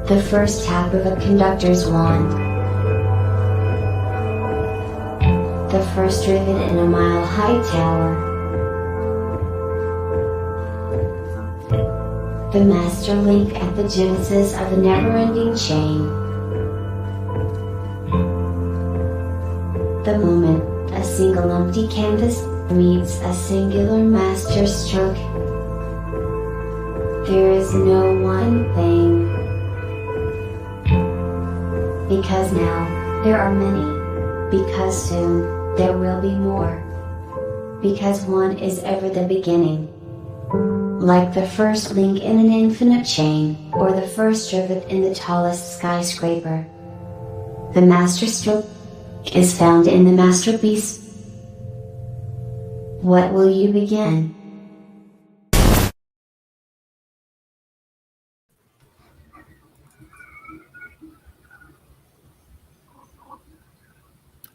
The first tap of a conductor's wand. The first rivet in a mile-high tower. The master link at the genesis of a never-ending chain. The moment a single empty canvas meets a singular master stroke. There is no one thing. Because now, there are many. Because soon, there will be more. Because one is ever the beginning. Like the first link in an infinite chain, or the first rivet in the tallest skyscraper. The master stroke is found in the masterpiece. What will you begin?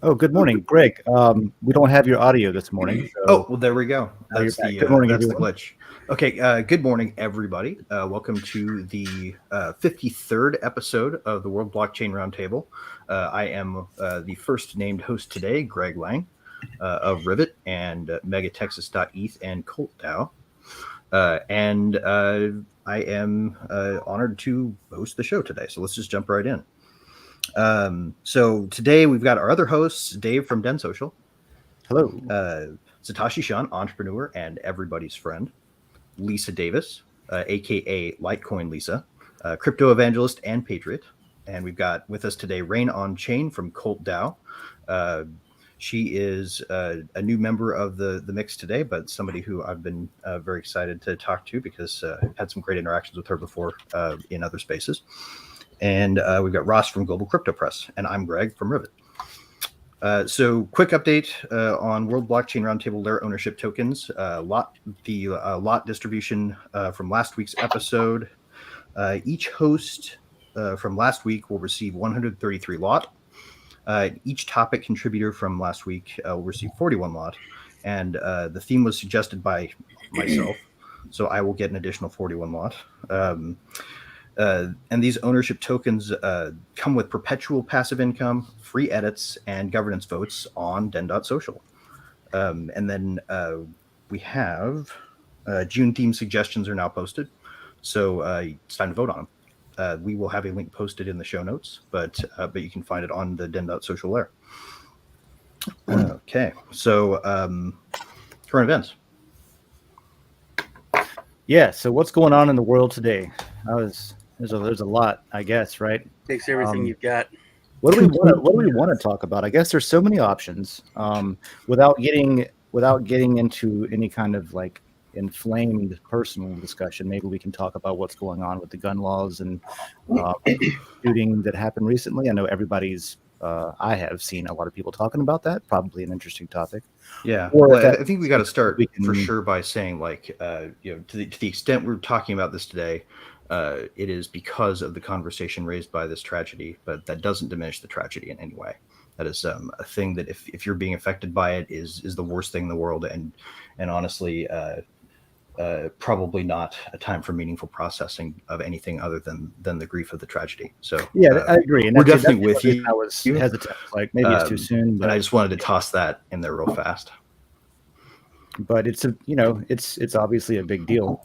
Oh, good morning, Greg. We don't have your audio this morning. So oh, well, there we go. That's good morning, that's everyone. the glitch. Okay, good morning, everybody. Welcome to the 53rd episode of the World Blockchain Roundtable. I am the first named host today, Greg Lang of Rivet and megatexas.eth and Colt Dao. And I am honored to host the show today. So let's just jump right in. So today we've got our other hosts, Dave from Den Social. Hello. Satoshi Shun, entrepreneur and everybody's friend. Lisa Davis, aka Litecoin Lisa, crypto evangelist and patriot. And we've got with us today Rain on Chain from Cult Dao. She is a new member of the mix today, but somebody who I've been very excited to talk to because I've had some great interactions with her before in other spaces. And we've got Ross from Global Crypto Press, and I'm Greg from Rivet. So quick update on World Blockchain Roundtable Layer ownership tokens. Lot distribution from last week's episode. Each host from last week will receive 133 lot. Each topic contributor from last week will receive 41 lot. And the theme was suggested by myself, so I will get an additional 41 lot. And these ownership tokens come with perpetual passive income, free edits, and governance votes on den.social. And then we have June theme suggestions are now posted. So it's time to vote on them. We will have a link posted in the show notes, but you can find it on the den.social layer. Okay, so current events. Yeah, so what's going on in the world today? There's a lot, I guess, right? Takes everything you've got. What do we want to talk about? I guess there's so many options. Without getting into any kind of like inflamed personal discussion, maybe we can talk about what's going on with the gun laws and shooting that happened recently. I know I have seen a lot of people talking about that. Probably an interesting topic. Yeah, I think we got to start for sure by saying, like, to the extent we're talking about this today, it is because of the conversation raised by this tragedy, but that doesn't diminish the tragedy in any way. That is a thing that if you're being affected by it is the worst thing in the world, and honestly, probably not a time for meaningful processing of anything other than the grief of the tragedy. So yeah, I agree. And we're definitely with you. I was hesitant, like maybe it's too soon, but I just wanted to toss that in there real fast. But it's obviously a big deal.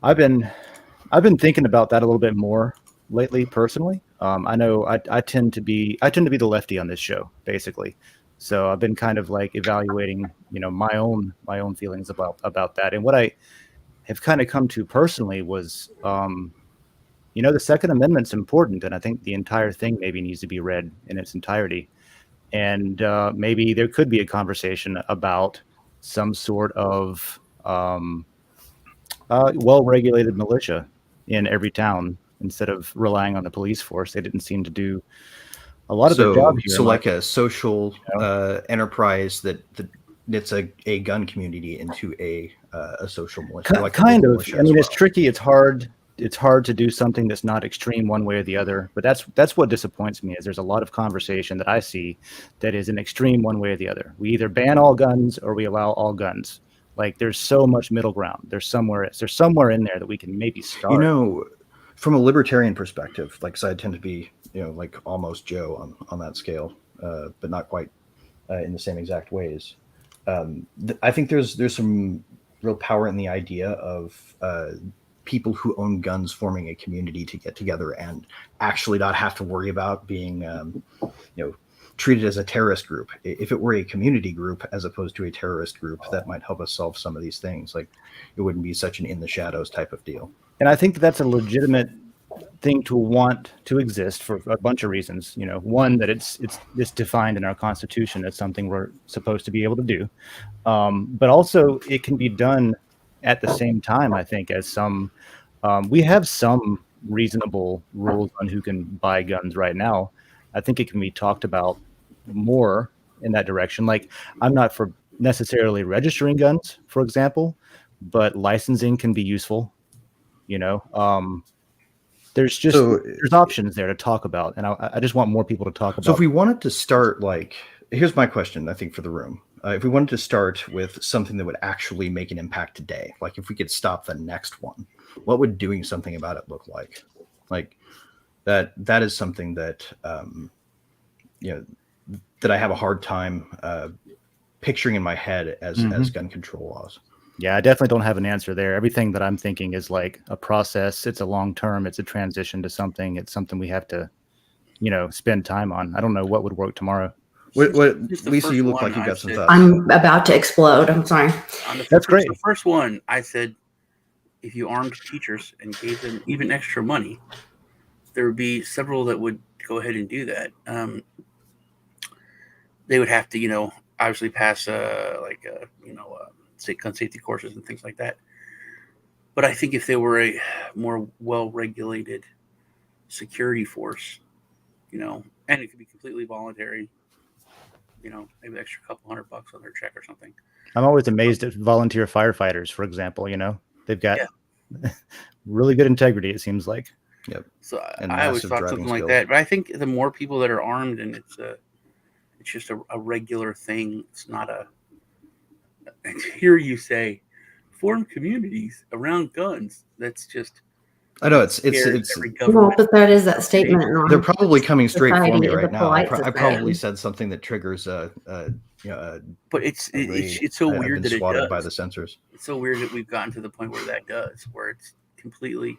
I've been thinking about that a little bit more lately, personally. I know I tend to be the lefty on this show, basically. So I've been kind of like evaluating, my own feelings about that. And what I have kind of come to personally was, the Second Amendment's important, and I think the entire thing maybe needs to be read in its entirety. And maybe there could be a conversation about some sort of well-regulated militia in every town instead of relying on the police force. They didn't seem to do a lot of their job here. So like a social enterprise that knits a gun community into a social militia. Kind of. I mean, it's tricky. It's hard. It's hard to do something that's not extreme one way or the other. But that's what disappoints me is there's a lot of conversation that I see that is an extreme one way or the other. We either ban all guns or we allow all guns. Like there's so much middle ground. There's somewhere in there that we can maybe start. from a libertarian perspective, like, so I tend to be, like almost Joe on that scale, but not quite in the same exact ways. I think there's some real power in the idea of people who own guns forming a community to get together and actually not have to worry about being, treated as a terrorist group. If it were a community group as opposed to a terrorist group, that might help us solve some of these things. Like, it wouldn't be such an in the shadows type of deal. And I think that's a legitimate thing to want to exist for a bunch of reasons. One, that it's defined in our Constitution as something we're supposed to be able to do, but also it can be done at the same time. I think as some we have some reasonable rules on who can buy guns right now. I think it can be talked about more in that direction. Like, I'm not for necessarily registering guns, for example, but licensing can be useful. There's options there to talk about, and I just want more people to talk about. So if we wanted to start, like, here's my question, I think, for the room. If we wanted to start with something that would actually make an impact today, like if we could stop the next one, what would doing something about it look like? Like, that is something that, that I have a hard time picturing in my head as gun control laws. Yeah, I definitely don't have an answer there. Everything that I'm thinking is like a process. It's a long term. It's a transition to something. It's something we have to, spend time on. I don't know what would work tomorrow. What Lisa, you look like you got some thoughts. I'm about to explode. I'm sorry. That's great. The first one, I said, if you armed teachers and gave them even extra money, there would be several that would go ahead and do that. They would have to, obviously pass gun safety courses and things like that. But I think if they were a more well-regulated security force, and it could be completely voluntary, maybe an extra couple $100 on their check or something. I'm always amazed at volunteer firefighters, for example. They've got really good integrity, it seems like. Yep. So I always thought something like that. But I think the more people that are armed, and it's just a regular thing. It's not a. Hear you say, form communities around guns. That's just. I know it's well, but that is that statement. They're probably coming straight for me right now. I probably said something that triggers but it's so weird that it does. By the censors. It's so weird that we've gotten to the point where that does, where it's completely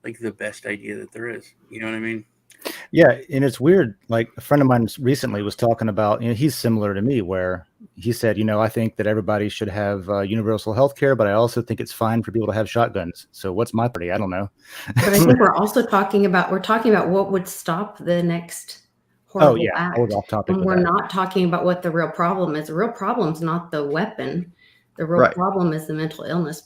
like the best idea that there is. You know what I mean? Yeah, and it's weird. Like, a friend of mine recently was talking about, he's similar to me, where he said, I think that everybody should have universal health care, but I also think it's fine for people to have shotguns. So what's my party? I don't know. But I think we're talking about what would stop the next horrible act. I was off topic. And we're not talking about what the real problem is. The real problem is not the weapon. The real problem is the mental illness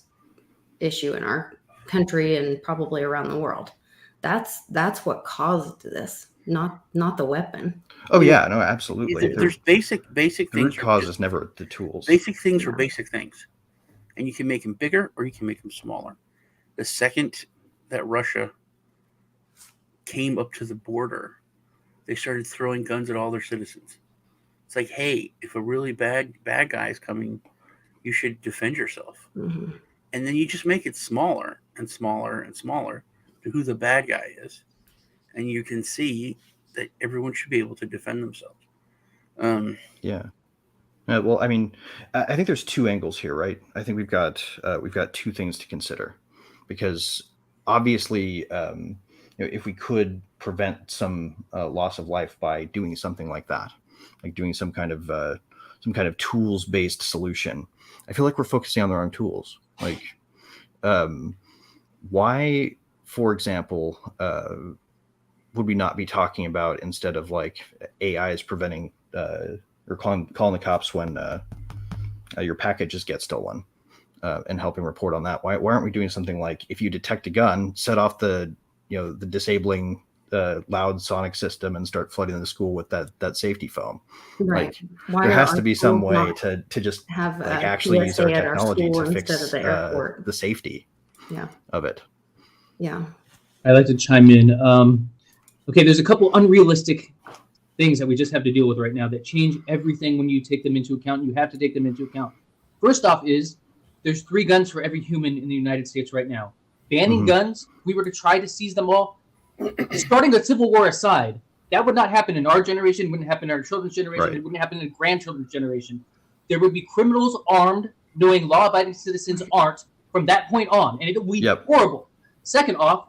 issue in our country and probably around the world. That's what caused this, not the weapon. Oh yeah, no, absolutely. There's basic things. The root cause is never the tools. Basic things are basic things, and you can make them bigger or you can make them smaller. The second that Russia came up to the border, they started throwing guns at all their citizens. It's like, hey, if a really bad guy is coming, you should defend yourself. Mm-hmm. And then you just make it smaller and smaller and smaller to who the bad guy is, and you can see that everyone should be able to defend themselves. Well, I mean, I think there's two angles here, right? I think we've got two things to consider, because obviously, if we could prevent some loss of life by doing something like that, like doing some kind of tools-based solution, I feel like we're focusing on the wrong tools. Like, why? For example, would we not be talking about, instead of like AI is preventing or calling the cops when your packages get stolen and helping report on that? Why aren't we doing something like, if you detect a gun, set off the disabling loud sonic system and start flooding the school with that safety foam? Right. Like, there has to be some way to just have like actually use our technology to fix the safety of it. Yeah. I'd like to chime in. Okay, there's a couple unrealistic things that we just have to deal with right now that change everything when you take them into account. You have to take them into account. First off is there's 3 guns for every human in the United States right now. banning guns, we were to try to seize them all, starting a civil war aside, that would not happen in our generation, wouldn't happen in our children's generation, Right. it wouldn't happen in grandchildren's generation. There would be criminals armed, knowing law-abiding citizens aren't, from that point on, and it would be horrible. Second off,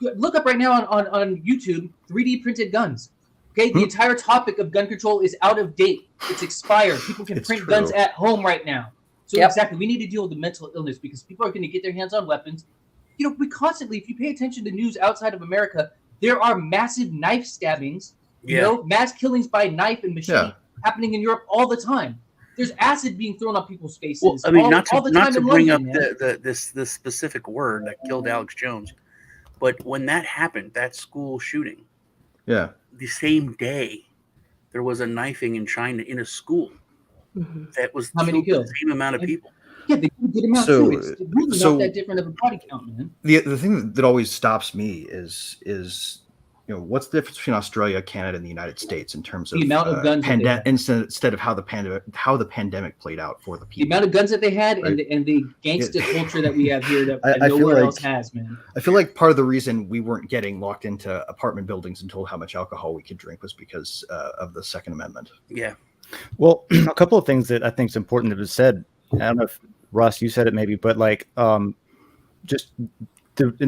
look up right now on YouTube, 3D printed guns. Okay, the entire topic of gun control is out of date. It's expired. People can print guns at home right now. So exactly, we need to deal with the mental illness because people are going to get their hands on weapons. You know, we constantly, if you pay attention to news outside of America, there are massive knife stabbings, you know, mass killings by knife and machete happening in Europe all the time. There's acid being thrown on people's faces. Well, I mean, not to bring London, up this specific word that killed Alex Jones, but when that happened, that school shooting, the same day, there was a knifing in China in a school that was how many killed? The same amount of people. Yeah, they could get him out too. It's really not that different of a body count, man. The thing that always stops me is you know, what's the difference between Australia, Canada, and the United States in terms of the amount of guns instead of how the pandemic played out for the people. The amount of guns that they had, and the gangster culture that we have here that nowhere else has, man. I feel like part of the reason we weren't getting locked into apartment buildings and told how much alcohol we could drink was because of the Second Amendment. Yeah. Well, a couple of things that I think is important to be said. I don't know if Russ, you said it maybe, but like, and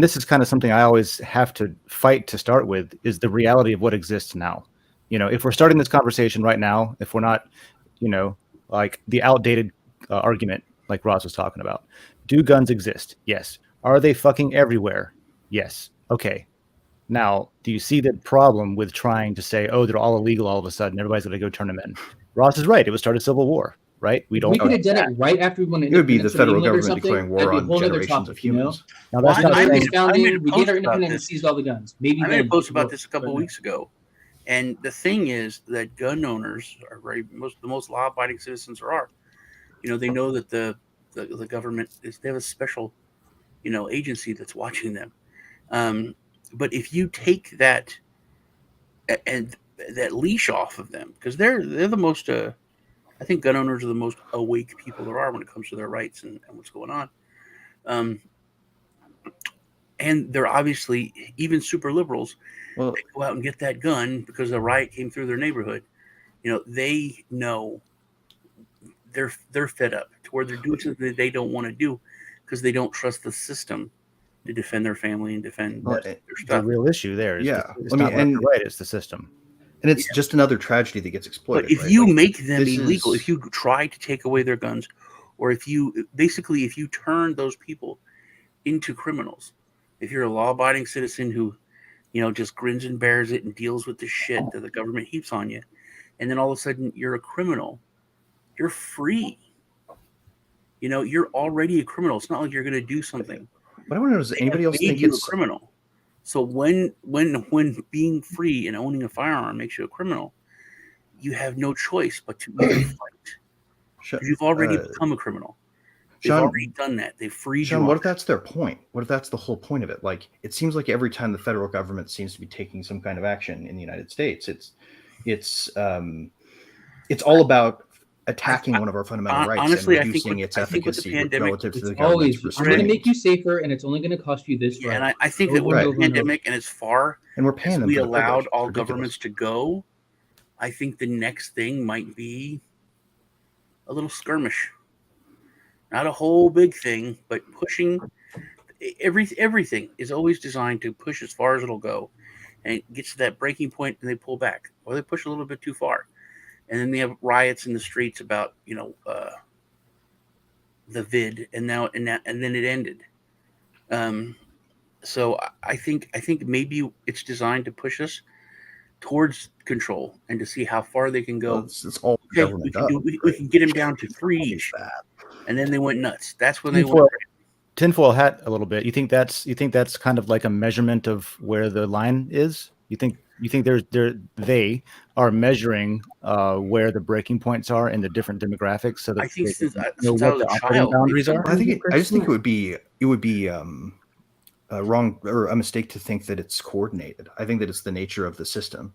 this is kind of something I always have to fight to start with, is the reality of what exists now. You know, if we're starting this conversation right now, if we're not, you know, like the outdated argument, like Ross was talking about, do guns exist? Yes. Are they fucking everywhere? Yes. Okay. Now, do you see the problem with trying to say, oh, they're all illegal all of a sudden, everybody's going to go turn them in? Ross is right. It would start a civil war. Right? We could have done it right after we won. It would be the federal government declaring war on generations of humans. Now, that's not we gave our independence and seized all the guns. Maybe I made a post about this a couple of weeks ago, and the thing is that gun owners are the most law-abiding citizens there are. You know, they know that the government they have a special, you know, agency that's watching them. But if you take that and that leash off of them, because they're the most I think gun owners are the most awake people there are when it comes to their rights and what's going on. And they're obviously even super liberals. Well, they go out and get that gun because a riot came through their neighborhood. You know, they know they're fed up to where they're doing something that they don't want to do because they don't trust the system to defend their family and defend their stuff. The real issue there is it's the system. And it's just another tragedy that gets exploited. But if you make them illegal, if you try to take away their guns, or if you turn those people into criminals, if you're a law-abiding citizen who, you know, just grins and bears it and deals with the shit that the government heaps on you, and then all of a sudden you're a criminal, you're free. You know, you're already a criminal. It's not like you're going to do something. But I want to know, does anybody else think it's a criminal? So when being free and owning a firearm makes you a criminal, you have no choice but to either fight. You've already become a criminal. They've already done that. They've freed you. What if that's their point? What if that's the whole point of it? Like, it seems like every time the federal government seems to be taking some kind of action in the United States, it's all about attacking one of our fundamental rights. Honestly, and reducing its efficacy relative to the always, government's I'm going to make you safer, and it's only going to cost you this. Yeah, and I think that with the pandemic and as far and we're paying as we allowed all governments to go, I think the next thing might be a little skirmish. Not a whole big thing, but pushing. Everything is always designed to push as far as it'll go, and it gets to that breaking point, and they pull back, or they push a little bit too far. And then they have riots in the streets about, you know, the vid, and then it ended. So I think maybe it's designed to push us towards control and to see how far they can go. Well, it's all we can get them down to 3 each, and then they went nuts. That's when they went. Tinfoil hat a little bit. You think that's kind of like a measurement of where the line is? You think they are measuring where the breaking points are in the different demographics, so that I think since what the operating boundaries are. I just think it would be wrong or a mistake to think that it's coordinated. I think that it's the nature of the system,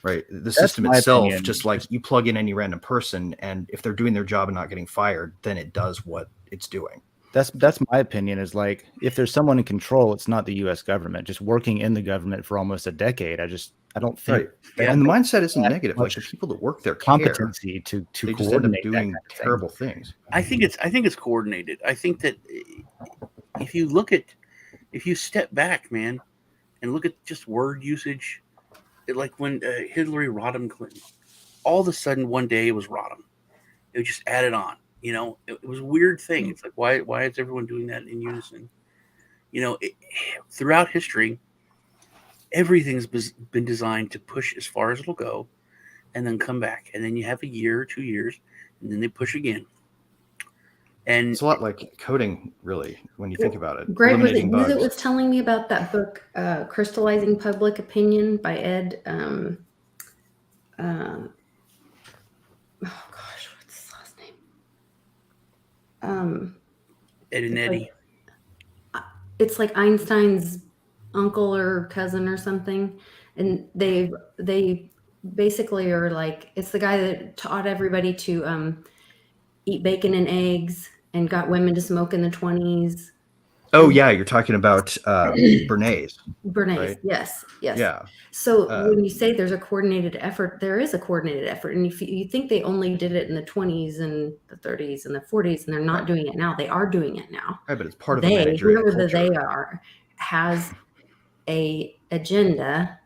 right? The system itself, just like you plug in any random person, and if they're doing their job and not getting fired, then it does what it's doing. That's my opinion, is like, if there's someone in control, it's not the US government. Just working in the government for almost a decade, I don't think Right. And the mindset isn't negative. Like, the people that work there care. competency to They just end up coordinate doing that kind of terrible things. I think it's coordinated. I think that if you step back, man, and look at just word usage, like when Hillary Rodham Clinton, all of a sudden one day it was Rodham. It was just added on. You know, it was a weird thing. It's like, why is everyone doing that in unison? You know, throughout history, everything's been designed to push as far as it'll go and then come back. And then you have a year or 2 years, and then they push again. And it's a lot like coding, really, when you think about it. Greg, was it Eliminating you that bugs. was telling me about that book, Crystallizing Public Opinion by Ed? Oh gosh, what's his last name? Ed and Eddie. It's like Einstein's uncle or cousin or something, and they basically are like, it's the guy that taught everybody to eat bacon and eggs and got women to smoke in the 20s. Oh yeah, you're talking about Bernays. Right? Yes. Yeah. So when you say there's a coordinated effort, there is a coordinated effort. And if you think they only did it in the 20s and the 30s and the 40s, and they're not doing it now, they are doing it now. Right, but it's part of the managerial whoever culture. they are, has a agenda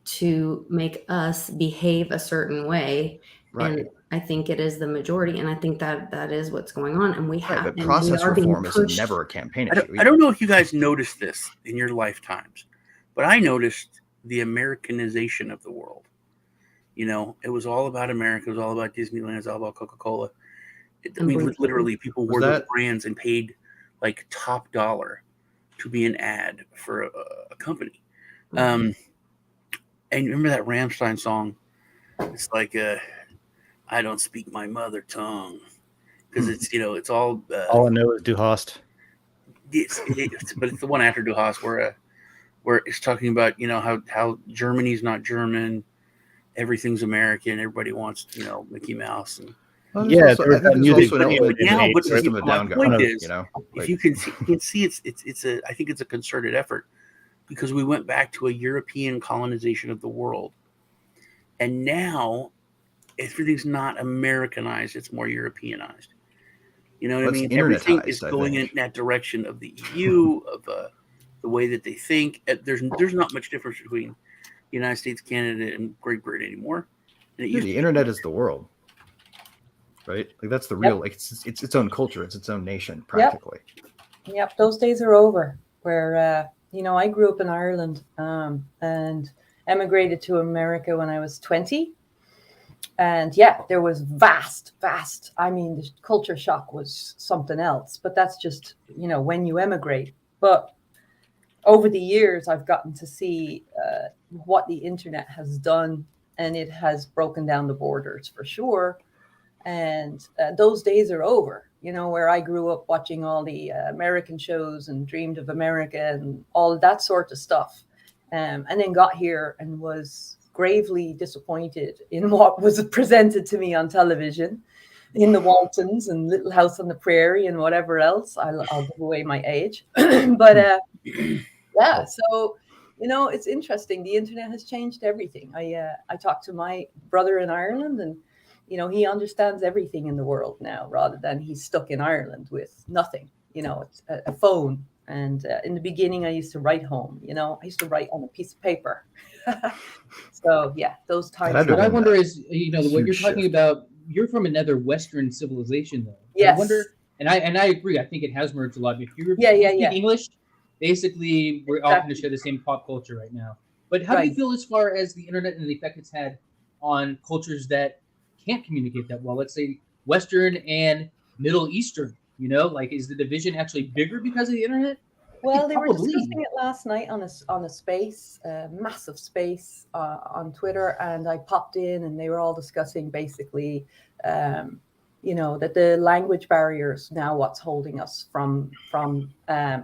to make us behave a certain way. Right. And I think it is the majority, and I think that is what's going on. And we have, but process reform is never a campaign issue. I don't know if you guys noticed this in your lifetimes, but I noticed the Americanization of the world. You know, it was all about America. It was all about Disneyland. It was all about Coca-Cola. I mean, literally, people wore those brands and paid like top dollar to be an ad for a company. And remember that Rammstein song? It's like, I don't speak my mother tongue, because it's, you know, it's all I know is Du Hast. But it's the one after Du Hast where it's talking about, you know, how Germany's not German, everything's American, everybody wants, you know, Mickey Mouse. And yeah, also, I think there's also an element now, in but the my point is, you know, if you can see, I think it's a concerted effort, because we went back to a European colonization of the world, and now everything's not Americanized; it's more Europeanized. You know what I mean? Everything is going in that direction of the EU, of the way that they think. There's not much difference between the United States, Canada, and Great Britain anymore. And the internet is the world, right? Like, that's the real, like, it's its own culture, it's its own nation, practically. Yep, those days are over. Where you know, I grew up in Ireland and emigrated to America when I was 20. And yeah, there was vast. I mean, the culture shock was something else, but that's just, you know, when you emigrate. But over the years, I've gotten to see what the internet has done, and it has broken down the borders for sure. And those days are over, you know, where I grew up watching all the American shows and dreamed of America and all of that sort of stuff. And then got here and was gravely disappointed in what was presented to me on television, in the Waltons and Little House on the Prairie and whatever else. I'll give away my age. But yeah, so, you know, it's interesting. The internet has changed everything. I talked to my brother in Ireland, and, you know, he understands everything in the world now, rather than he's stuck in Ireland with nothing. You know, it's a phone. And in the beginning, I used to write home. You know, I used to write on a piece of paper. So yeah, those times. What I wonder is, you know, what you're talking about. You're from another Western civilization, though. Yes. I wonder, and I agree. I think it has merged a lot. If you speak English, basically, we're all going to share the same pop culture right now. But how do you feel as far as the internet and the effect it's had on cultures that can't communicate that well? Let's say Western and Middle Eastern. You know, like, is the division actually bigger because of the internet? Well, they were discussing it last night on a space, massive space on Twitter, and I popped in, and they were all discussing basically, you know, that the language barriers now what's holding us from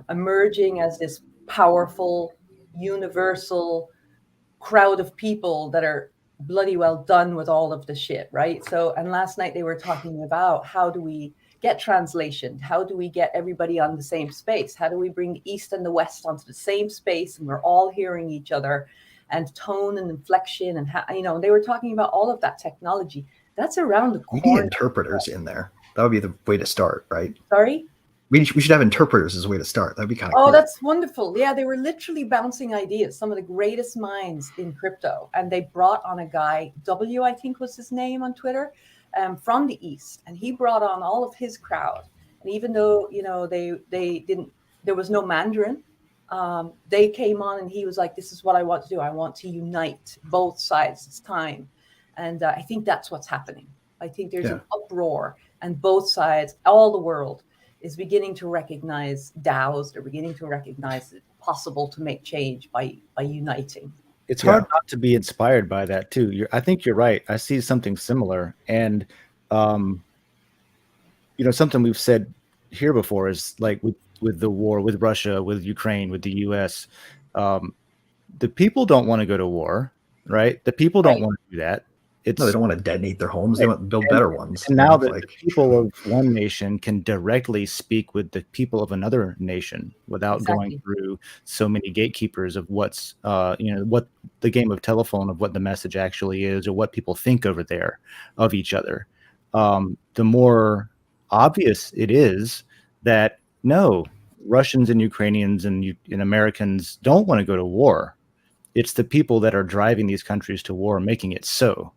emerging as this powerful, universal crowd of people that are bloody well done with all of the shit, right? So, and last night they were talking about how do we get translation? How do we get everybody on the same space? How do we bring the East and the West onto the same space and we're all hearing each other, and tone and inflection and how, they were talking about all of that technology. That's around the We corner. need interpreters in there. That would be the way to start, right? Sorry? We should have interpreters as a way to start. That'd be kind of cool. cool. That's wonderful. Yeah, they were literally bouncing ideas, some of the greatest minds in crypto. And they brought on a guy, W, I think was his name on Twitter, from the East. And he brought on all of his crowd. And even though, they didn't, there was no Mandarin, they came on and he was like, this is what I want to do. I want to unite both sides. It's time. And I think that's what's happening. I think there's an uproar, and both sides, all the world, is beginning to recognize DAOs. They're beginning to recognize it's possible to make change by uniting. It's hard not to be inspired by that too. I think you're right. I see something similar, and something we've said here before is like with the war, with Russia, with Ukraine, with the US, the people don't want to go to war, right? The people don't want to do that. No, they don't want to detonate their homes. They want to build better ones. And now that the people of one nation can directly speak with the people of another nation without going through so many gatekeepers of what's, what the game of telephone of what the message actually is or what people think over there of each other, the more obvious it is that no, Russians and Ukrainians and Americans don't want to go to war. It's the people that are driving these countries to war, making it so.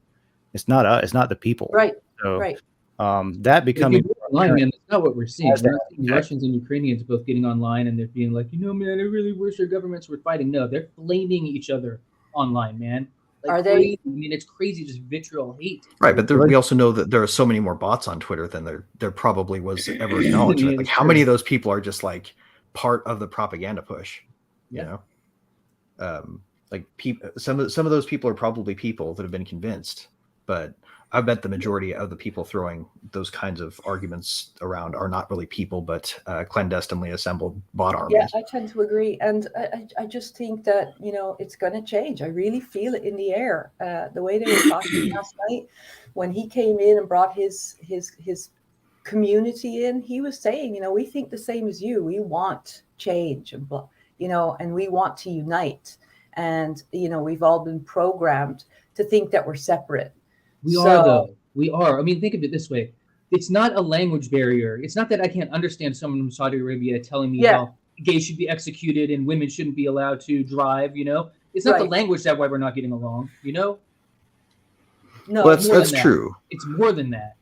It's not us. It's not the people. Right. So, right. That becoming online, man, that's not what we're seeing. We're not seeing Russians and Ukrainians both getting online and they're being like, man, I really wish our governments were fighting. No, they're flaming each other online, man. Like, are they? Crazy. I mean, it's crazy, just vitriol hate. Right, but we also know that there are so many more bots on Twitter than there probably was ever acknowledged. Like, how many of those people are just like part of the propaganda push? You know, like some of those people are probably people that have been convinced. But I bet the majority of the people throwing those kinds of arguments around are not really people, but clandestinely assembled bot armies. Yeah, I tend to agree. And I just think that, it's going to change. I really feel it in the air. The way they were talking last night, when he came in and brought his community in, he was saying, we think the same as you. We want change, and we want to unite. And, we've all been programmed to think that we're separate. We are, though. We are. I mean, think of it this way. It's not a language barrier. It's not that I can't understand someone from Saudi Arabia telling me how gays should be executed and women shouldn't be allowed to drive, It's not the language that why we're not getting along, No, well, that's true. It's more than that.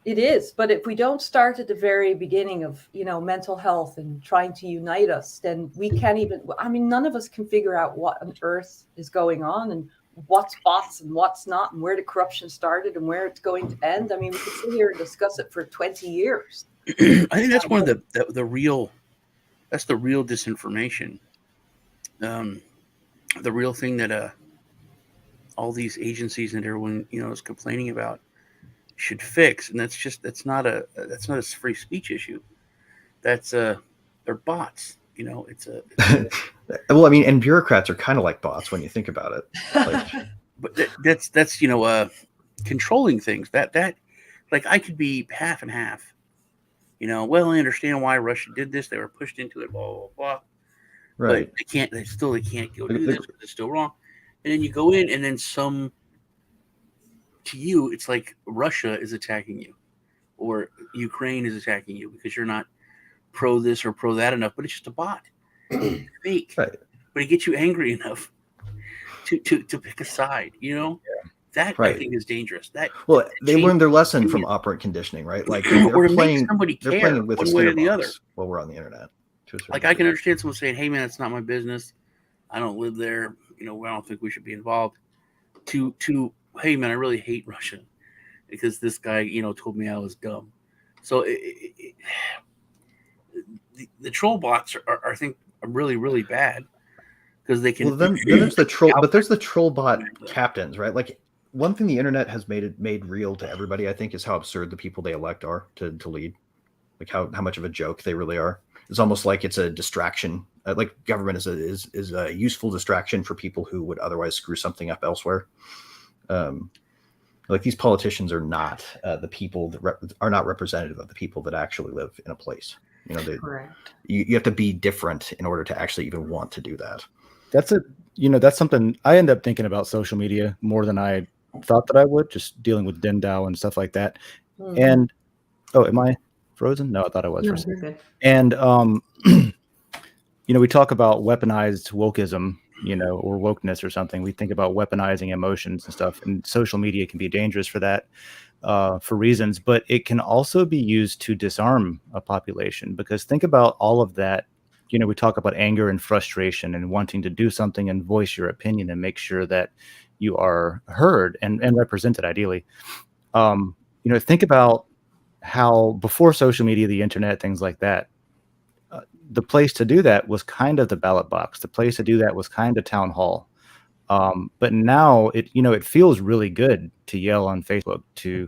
It is. But if we don't start at the very beginning of, mental health and trying to unite us, then we can't even, none of us can figure out what on earth is going on and what's bots and what's not, and where the corruption started and where it's going to end. We could sit here and discuss it for 20 years. I think that's one of the real disinformation. The real thing that all these agencies and everyone is complaining about should fix, and that's not a free speech issue. That's they're bots. It's a well, and bureaucrats are kind of like bots when you think about it. But that's controlling things. That like I could be half and half. Well, I understand why Russia did this. They were pushed into it. Blah blah blah. Right. But they can't go do this. It's still wrong. And then you go in, and then to you, it's like Russia is attacking you, or Ukraine is attacking you because you're not pro this or pro that enough. But it's just a bot. It's fake. Right. But it gets you angry enough to pick a side. That I think is dangerous. They learned their lesson from operant conditioning, right? Like they're playing with one way or the other while we're on the internet. Like I can understand someone saying, "Hey, man, it's not my business. I don't live there. I don't think we should be involved." To hey, man, I really hate Russia because this guy, told me I was dumb. So the troll bots are I think, are really, really bad because they can. Well, then there's the troll, but there's the troll bot captains, right? Like one thing the internet has made real to everybody, I think, is how absurd the people they elect are to lead. Like how much of a joke they really are. It's almost like it's a distraction. Like government is a useful distraction for people who would otherwise screw something up elsewhere. Like these politicians are not the people that are not representative of the people that actually live in a place. You know, Correct. You have to be different in order to actually even want to do that. That's something I end up thinking about social media more than I thought that I would, just dealing with DAO and stuff like that. Mhm. And am I frozen? No, I thought I was. No, you're good. And we talk about weaponized wokeism, or wokeness or something. We think about weaponizing emotions and stuff, and social media can be dangerous for that, for reasons, but it can also be used to disarm a population, because think about all of that. We talk about anger and frustration and wanting to do something and voice your opinion and make sure that you are heard and represented ideally. Think about how before social media, the internet, things like that, the place to do that was kind of the ballot box. The place to do that was kind of town hall. But now it feels really good to yell on Facebook, to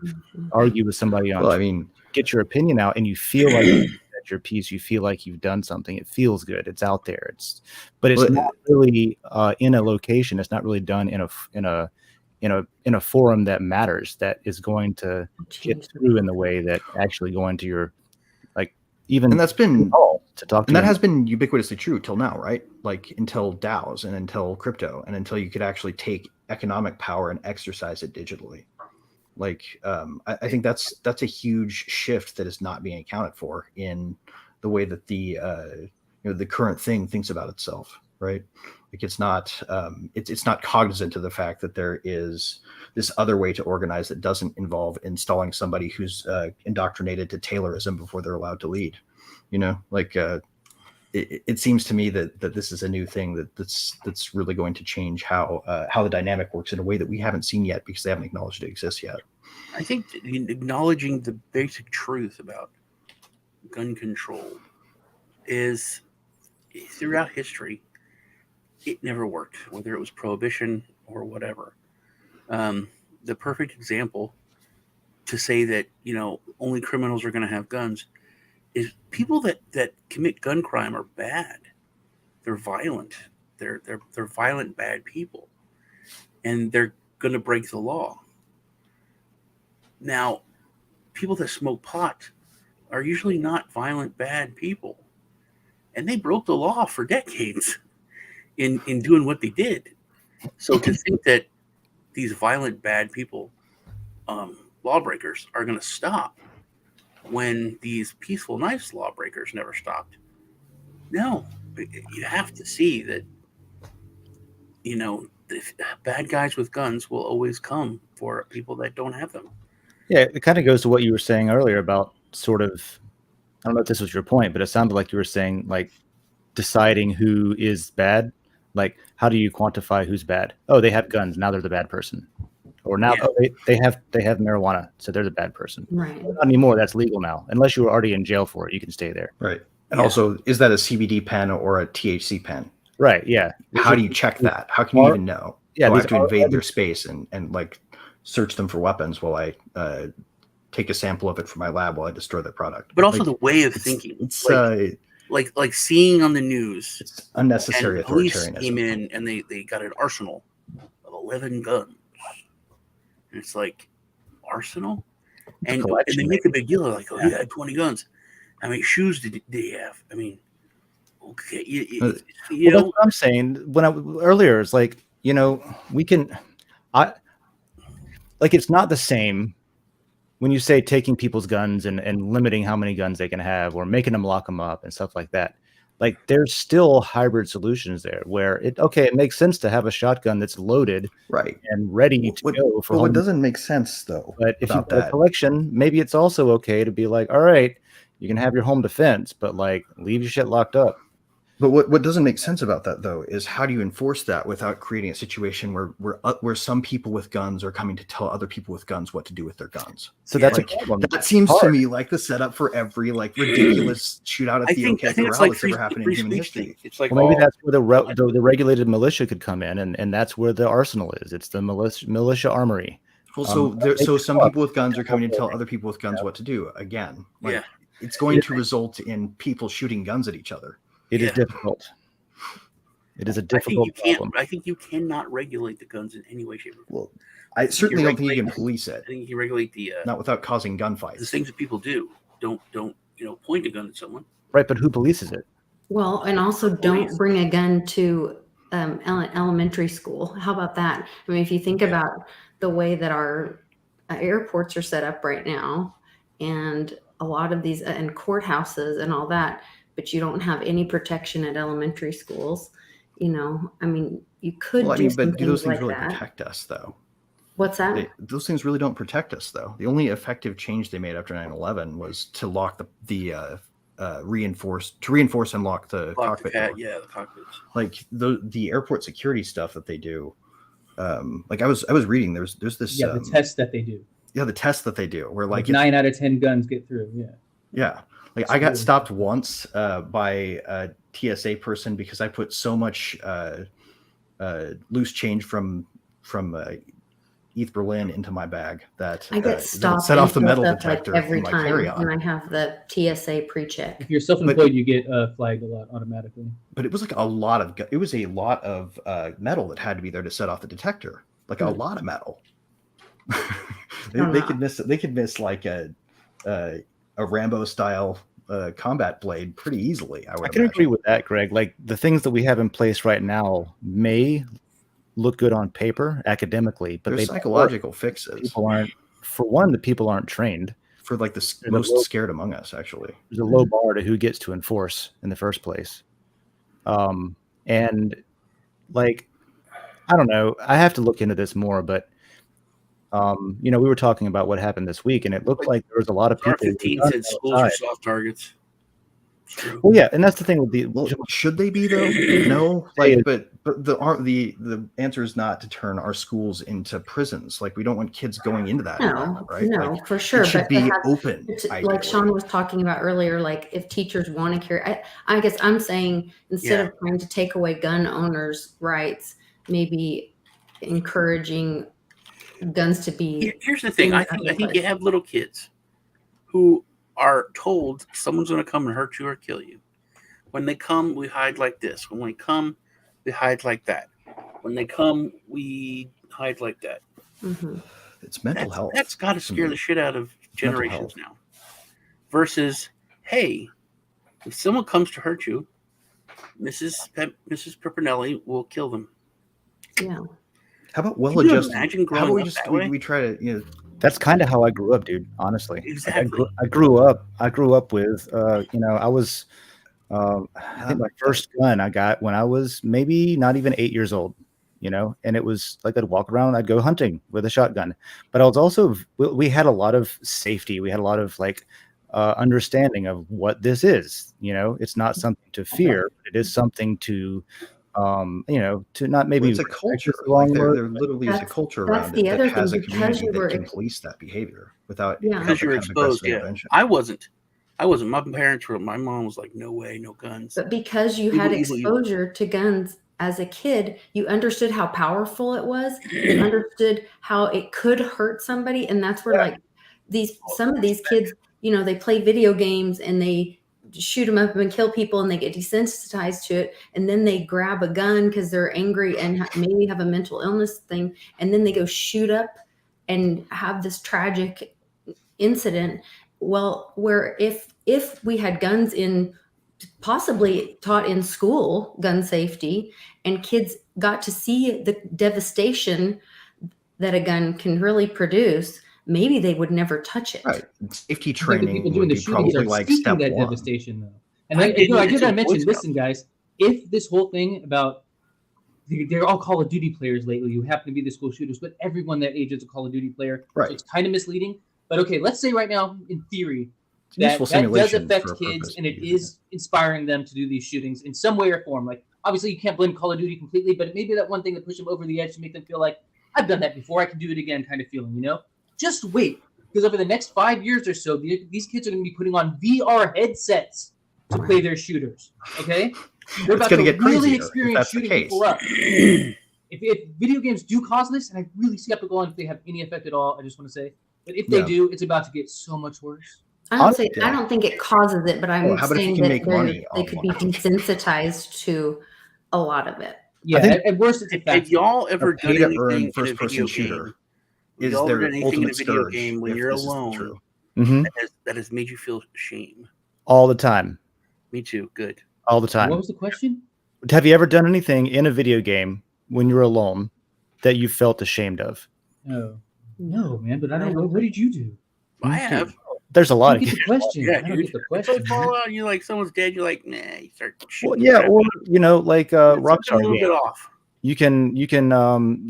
argue with somebody on Twitter, get your opinion out, and you feel like you said your piece. You feel like you've done something. It feels good. It's out there. But it's not really in a location. It's not really done in a forum that matters, that is going to get through in the way that actually go into your, even. And that's been to talk to, and that has been ubiquitously true till now, right? Like until DAOs and until crypto, and until you could actually take economic power and exercise it digitally. I think that's a huge shift that is not being accounted for in the way that the current thing thinks about itself, right? Like it's not cognizant of the fact that there is this other way to organize that doesn't involve installing somebody who's indoctrinated to Taylorism before they're allowed to lead. It seems to me that this is a new thing that's really going to change how the dynamic works in a way that we haven't seen yet, because they haven't acknowledged it exists yet. I think acknowledging the basic truth about gun control is, throughout history, it never worked, whether it was prohibition or whatever. The perfect example to say that, only criminals are going to have guns is people that commit gun crime are bad. They're violent. They're violent, bad people, and they're going to break the law. Now, people that smoke pot are usually not violent, bad people, and they broke the law for decades in doing what they did. So to think that these violent, bad people, lawbreakers, are going to stop when these peaceful, nice lawbreakers never stopped. No, you have to see that, the bad guys with guns will always come for people that don't have them. Yeah, it kind of goes to what you were saying earlier about sort of, I don't know if this was your point, but it sounded like you were saying, like, deciding who is bad. Like, how do you quantify who's bad? Oh, they have guns. Now they're the bad person. Or now they have marijuana, so they're the bad person. Right. Not anymore. That's legal now. Unless you were already in jail for it, you can stay there. Right. And also, is that a CBD pen or a THC pen? Right. Yeah. How do you check that? How can you even know? Yeah, I have to invade their space and like search them for weapons while I take a sample of it for my lab while I destroy their product. But also the way of thinking. It's like seeing on the news. It's unnecessary authoritarianism. Police came in and they got an arsenal of 11 guns. And it's like, arsenal? And they make a big deal. They're like, oh, he had 20 guns. How many shoes did he have? I mean, okay. That's what I'm saying. Earlier, it's like, it's not the same when you say taking people's guns and limiting how many guns they can have, or making them lock them up and stuff like that. Like, there's still hybrid solutions there where it makes sense to have a shotgun that's loaded, right, and ready to go for. What doesn't make sense though, but if you've got a collection, maybe it's also okay to be like, all right, you can have your home defense, but like, leave your shit locked up. But what doesn't make sense about that though is, how do you enforce that without creating a situation where some people with guns are coming to tell other people with guns what to do with their guns? So that's a problem. That seems to me like the setup for every ridiculous shootout at the OK Corral that's ever happened in human history. It's like, maybe that's where the regulated militia could come in, and that's where the arsenal is. It's the militia armory. Well, so some people with guns are coming to tell other people with guns what to do. Again, it's going to result in people shooting guns at each other. It is difficult. It is a difficult problem. I think you cannot regulate the guns in any way, shape, or form. Well, I certainly don't think you can police it. I think you can regulate the not without causing the gunfights. things that people do. Don't point a gun at someone. Right, but who polices it? Well, and also don't bring a gun to elementary school. How about that? I mean, if you think about the way that our airports are set up right now, and a lot of these and courthouses and all that, but you don't have any protection at elementary schools. I mean, you could Well, I do mean, some but do those things things like really that. protect us, though? What's that? Those things really don't protect us, though. The only effective change they made after 9/11 was to lock the reinforce and lock the cockpit door. The cockpits. Like the airport security stuff that they do. Like I was reading, there's this the test that they do. Yeah, the test that they do, where like 9 out of 10 guns get through. Yeah. Like I got stopped once by a TSA person because I put so much loose change from East Berlin into my bag that I get stopped set off the metal like detector every in my time carry-on. when I have the TSA pre-check. If you're self-employed, you get flagged a lot automatically. But it was like a lot of metal that had to be there to set off the detector. Like a lot of metal. They could miss like a Rambo style combat blade pretty easily. I can agree with that, Greg. Like the things that we have in place right now may look good on paper academically, but there's psychological fixes. The people aren't trained. For like the most scared among us, actually. There's a low bar to who gets to enforce in the first place. And like, I don't know, I have to look into this more, but we were talking about what happened this week, and it looked like there was a lot of people. R15 said schools are soft targets. Well, yeah, and that's the thing with should they be though? No, but the answer is not to turn our schools into prisons. Like we don't want kids going into that environment, right? No, like, for sure. It should be open. Like Sean was talking about earlier, like if teachers want to carry, I guess I'm saying instead of trying to take away gun owners' rights, maybe encouraging guns to be. Here's the thing. I think you have little kids who are told someone's going to come and hurt you or kill you. When they come, we hide like this. When they come, we hide like that. When they come, we hide like that. Mm-hmm. It's mental health. That's got to scare the shit out of generations now. Versus, hey, if someone comes to hurt you, Mrs. Pimpernelli will kill them. Yeah. How about well-adjusted? Imagine growing up that way? We try to, That's kind of how I grew up, dude. Honestly, exactly. I grew up with, I was, I think my first gun I got when I was maybe not even 8 years old, and it was like I'd walk around, I'd go hunting with a shotgun, but I was also, we had a lot of safety. We had a lot of like understanding of what this is. It's not something to fear. It is something to to not maybe. It's a culture. Like there literally is a culture around it that has a community that can police that behavior without because you're exposed. Yeah, I wasn't. My parents were. My mom was like, "No way, no guns." But because you had exposure to guns as a kid, you understood how powerful it was. You understood how it could hurt somebody, and that's where some of these kids, they play video games and they shoot them up and kill people and they get desensitized to it, and then they grab a gun because they're angry and maybe have a mental illness thing, and then they go shoot up and have this tragic incident. Well, where if we had guns in, possibly taught in school, gun safety, and kids got to see the devastation that a gun can really produce, maybe they would never touch it. Right. Safety training people doing the shootings are like seeking step that one. devastation, though. And I did not mention, listen, guys, if this whole thing about they're all Call of Duty players lately, you happen to be the school shooters, but everyone that age is a Call of Duty player, right? So it's kind of misleading. But okay, let's say right now, in theory, that does affect kids and it is inspiring them to do these shootings in some way or form. Like, obviously, you can't blame Call of Duty completely, but it may be that one thing that pushed them over the edge to make them feel like, I've done that before, I can do it again kind of feeling, Just wait, because over the next 5 years or so, these kids are going to be putting on VR headsets to play their shooters, okay? They're about to really experience shooting people up. If video games do cause this, and I'm really skeptical on if they have any effect at all, I just want to say, but if they do, it's about to get so much worse. I don't think it causes it, but I'm saying that they could be desensitized to a lot of it. Yeah, think- at worst, it's a Have fact. y'all ever A done pay-to-earn anything in a first-person video shooter game? is Y'all ever their done anything in a ultimate video scourge game when if you're this is alone true. Mhm. that has made you feel shame? All the time. Me too. Good. All the What time. was the question? Have you ever done anything in a video game when you were alone that you felt ashamed of? No, man. But I don't know. What did you do? I have. There's a I lot don't of get games. the question. Yeah, I don't dude. get the It's like question. Fallout. You like someone's dead. You're like, nah. You start shooting. Well, yeah, or like It's something a Rockstar little games. bit off. You can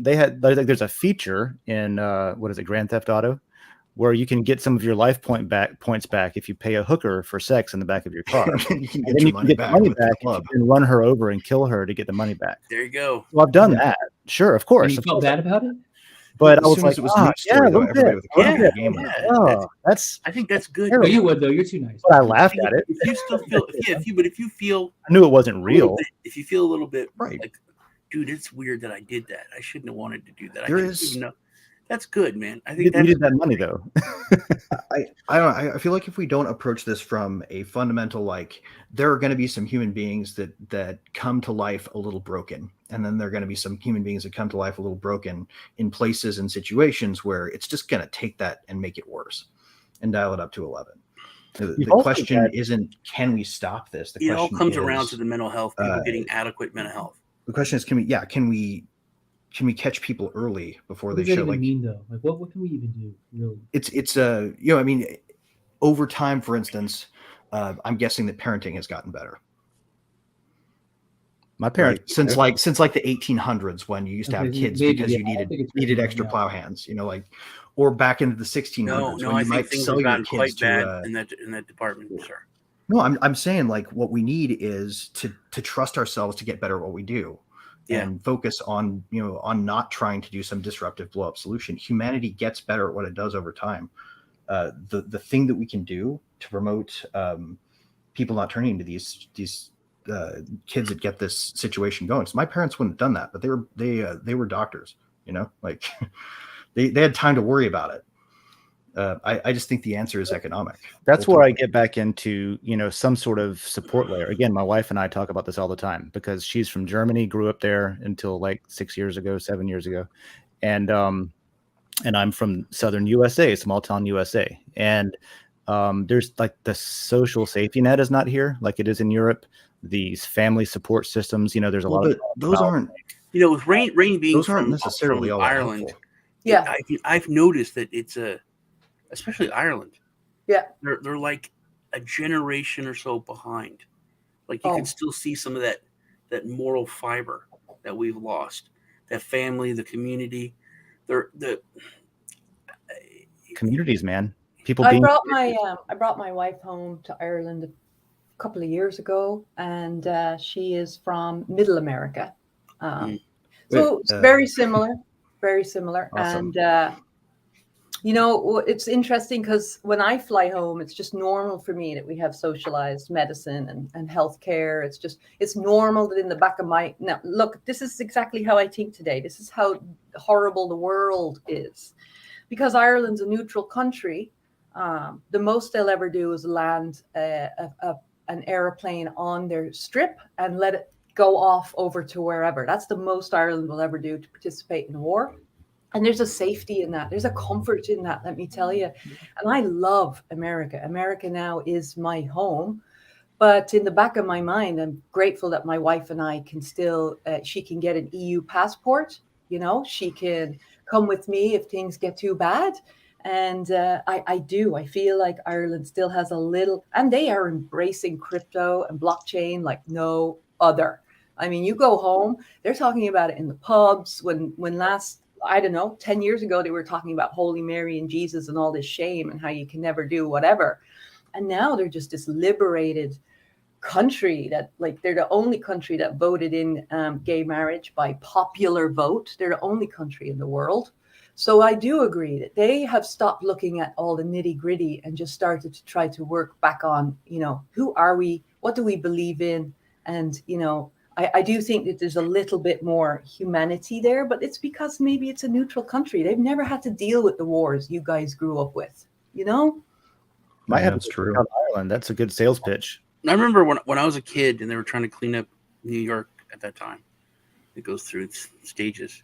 they had like there's a feature in what is it, Grand Theft Auto, where you can get some of your life points back if you pay a hooker for sex in the back of your car. You can And get then your you can money get the back money with the back club. and run her over and kill her to get the money back. There you go. So I've done Yeah. that. Sure, of And course. you Of felt course. bad about it? But As I was soon like, as it was ah, news yeah, story, a though, little everybody bit. with a a little copy bit. of the game went Yeah. up. Oh, that's I think that's good. No, terrible. you would though. You're too nice. But I laughed at it. If you still feel, if you feel I knew it wasn't a little real. bit, if you feel a little bit Right. like, dude, it's weird that I did that. I shouldn't have wanted to do that. There I didn't is- even know. That's good, man. I You think that's needed that money though. I don't know. I feel like if we don't approach this from a fundamental, like, there are going to be some human beings that come to life a little broken, and then there are going to be some human beings that come to life a little broken in places and situations where it's just going to take that and make it worse and dial it up to 11. The You've also question got- isn't, can we stop this? The it all question comes is, around to the mental health. People uh, getting adequate mental health. the question is, can we catch people early before What they does that show, even like, mean though? Like, what can we even do? Really? it's I mean, over time, for instance, I'm guessing that parenting has gotten better. My parents Right? Since like the 1800s, when you used to have Okay, kids maybe, because yeah, you I think it's needed really extra yeah. plow hands, like, or back into the 1600s No, when I you think might things sell have your gotten kids quite bad to. in that department, sir. No, I'm saying, like, what we need is to trust ourselves to get better at what we do, Yeah. and focus on on not trying to do some disruptive blow up solution. Humanity gets better at what it does over time. The thing that we can do to promote people not turning into these kids that get this situation going. So my parents wouldn't have done that, but they were doctors, like they had time to worry about it. I just think the answer is economic. That's where I ultimately. get back into, some sort of support layer. Again, my wife and I talk about this all the time because she's from Germany, grew up there until like 7 years ago. And I'm from Southern USA, small town USA. And there's like the social safety net is not here like it is in Europe. These family support systems, there's a lot of those aren't With Rain being those aren't from necessarily all that Ireland, helpful. Yeah. I've noticed that it's especially Ireland. Yeah. They're like a generation or so behind. Like you Oh. can still see some of that moral fiber that we've lost. That family, the community, the communities, man. People I being brought my wife home to Ireland a couple of years ago, and she is from Middle America. So it's very similar, Awesome. And it's interesting because when I fly home, it's just normal for me that we have socialized medicine and healthcare. It's normal that in the back of now look, this is exactly how I think today. This is how horrible the world is, because Ireland's a neutral country. The most they'll ever do is land an airplane on their strip and let it go off over to wherever. That's the most Ireland will ever do to participate in a war. And there's a safety in that. There's a comfort in that, let me tell you. And I love America. America now is my home. But in the back of my mind, I'm grateful that my wife and I can still, she can get an EU passport. She can come with me if things get too bad. And I feel like Ireland still has a little, and they are embracing crypto and blockchain like no other. I mean, you go home, they're talking about it in the pubs. When last, I don't know, 10 years ago, they were talking about Holy Mary and Jesus and all this shame and how you can never do whatever. And now they're just this liberated country that, like, they're the only country that voted in gay marriage by popular vote. They're the only country in the world. So I do agree that they have stopped looking at all the nitty gritty and just started to try to work back on, who are we? What do we believe in? And, I do think that there's a little bit more humanity there, but it's because maybe it's a neutral country. They've never had to deal with the wars you guys grew up with, might have That's to true. check out Ireland. That's a good sales pitch. I remember when I was a kid and they were trying to clean up New York at that time. It goes through its stages.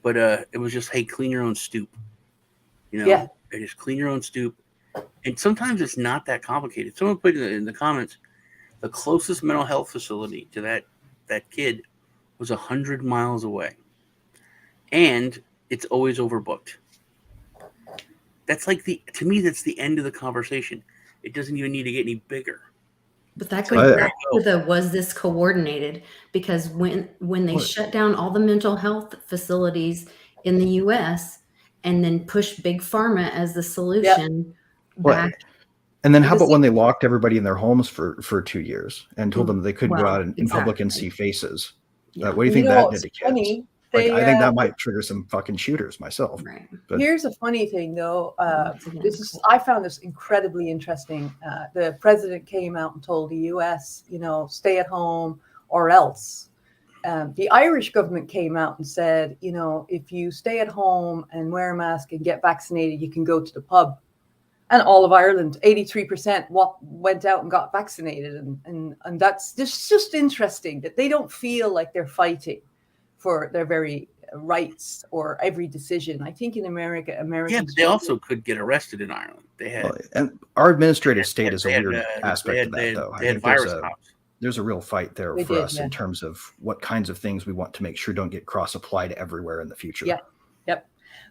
But it was just, hey, clean your own stoop. Yeah. Just clean your own stoop. And sometimes it's not that complicated. Someone put in the comments, the closest mental health facility to that kid was 100 miles away. And it's always overbooked. That's like to me, that's the end of the conversation. It doesn't even need to get any bigger. But that goes back to was this coordinated? Because when they shut down all the mental health facilities in the U.S. and then pushed big pharma as the solution back. And then how about when they locked everybody in their homes for 2 years and told them they couldn't go out in public and see faces? What do you think that did to kids? Funny, I think that might trigger some fucking shooters myself. Right. But here's a funny thing, though. I found this incredibly interesting. The president came out and told the U.S., stay at home or else. The Irish government came out and said, if you stay at home and wear a mask and get vaccinated, you can go to the pub. And all of Ireland, 83% went out and got vaccinated. And that's just interesting that they don't feel like they're fighting for their very rights or every decision. I think in Americans... Yeah, but they also could get arrested in Ireland. They had... and our administrative state is a weird aspect of that, though. They had virus cops. There's a real fight there for us in terms of what kinds of things we want to make sure don't get cross-applied everywhere in the future. Yeah, yep.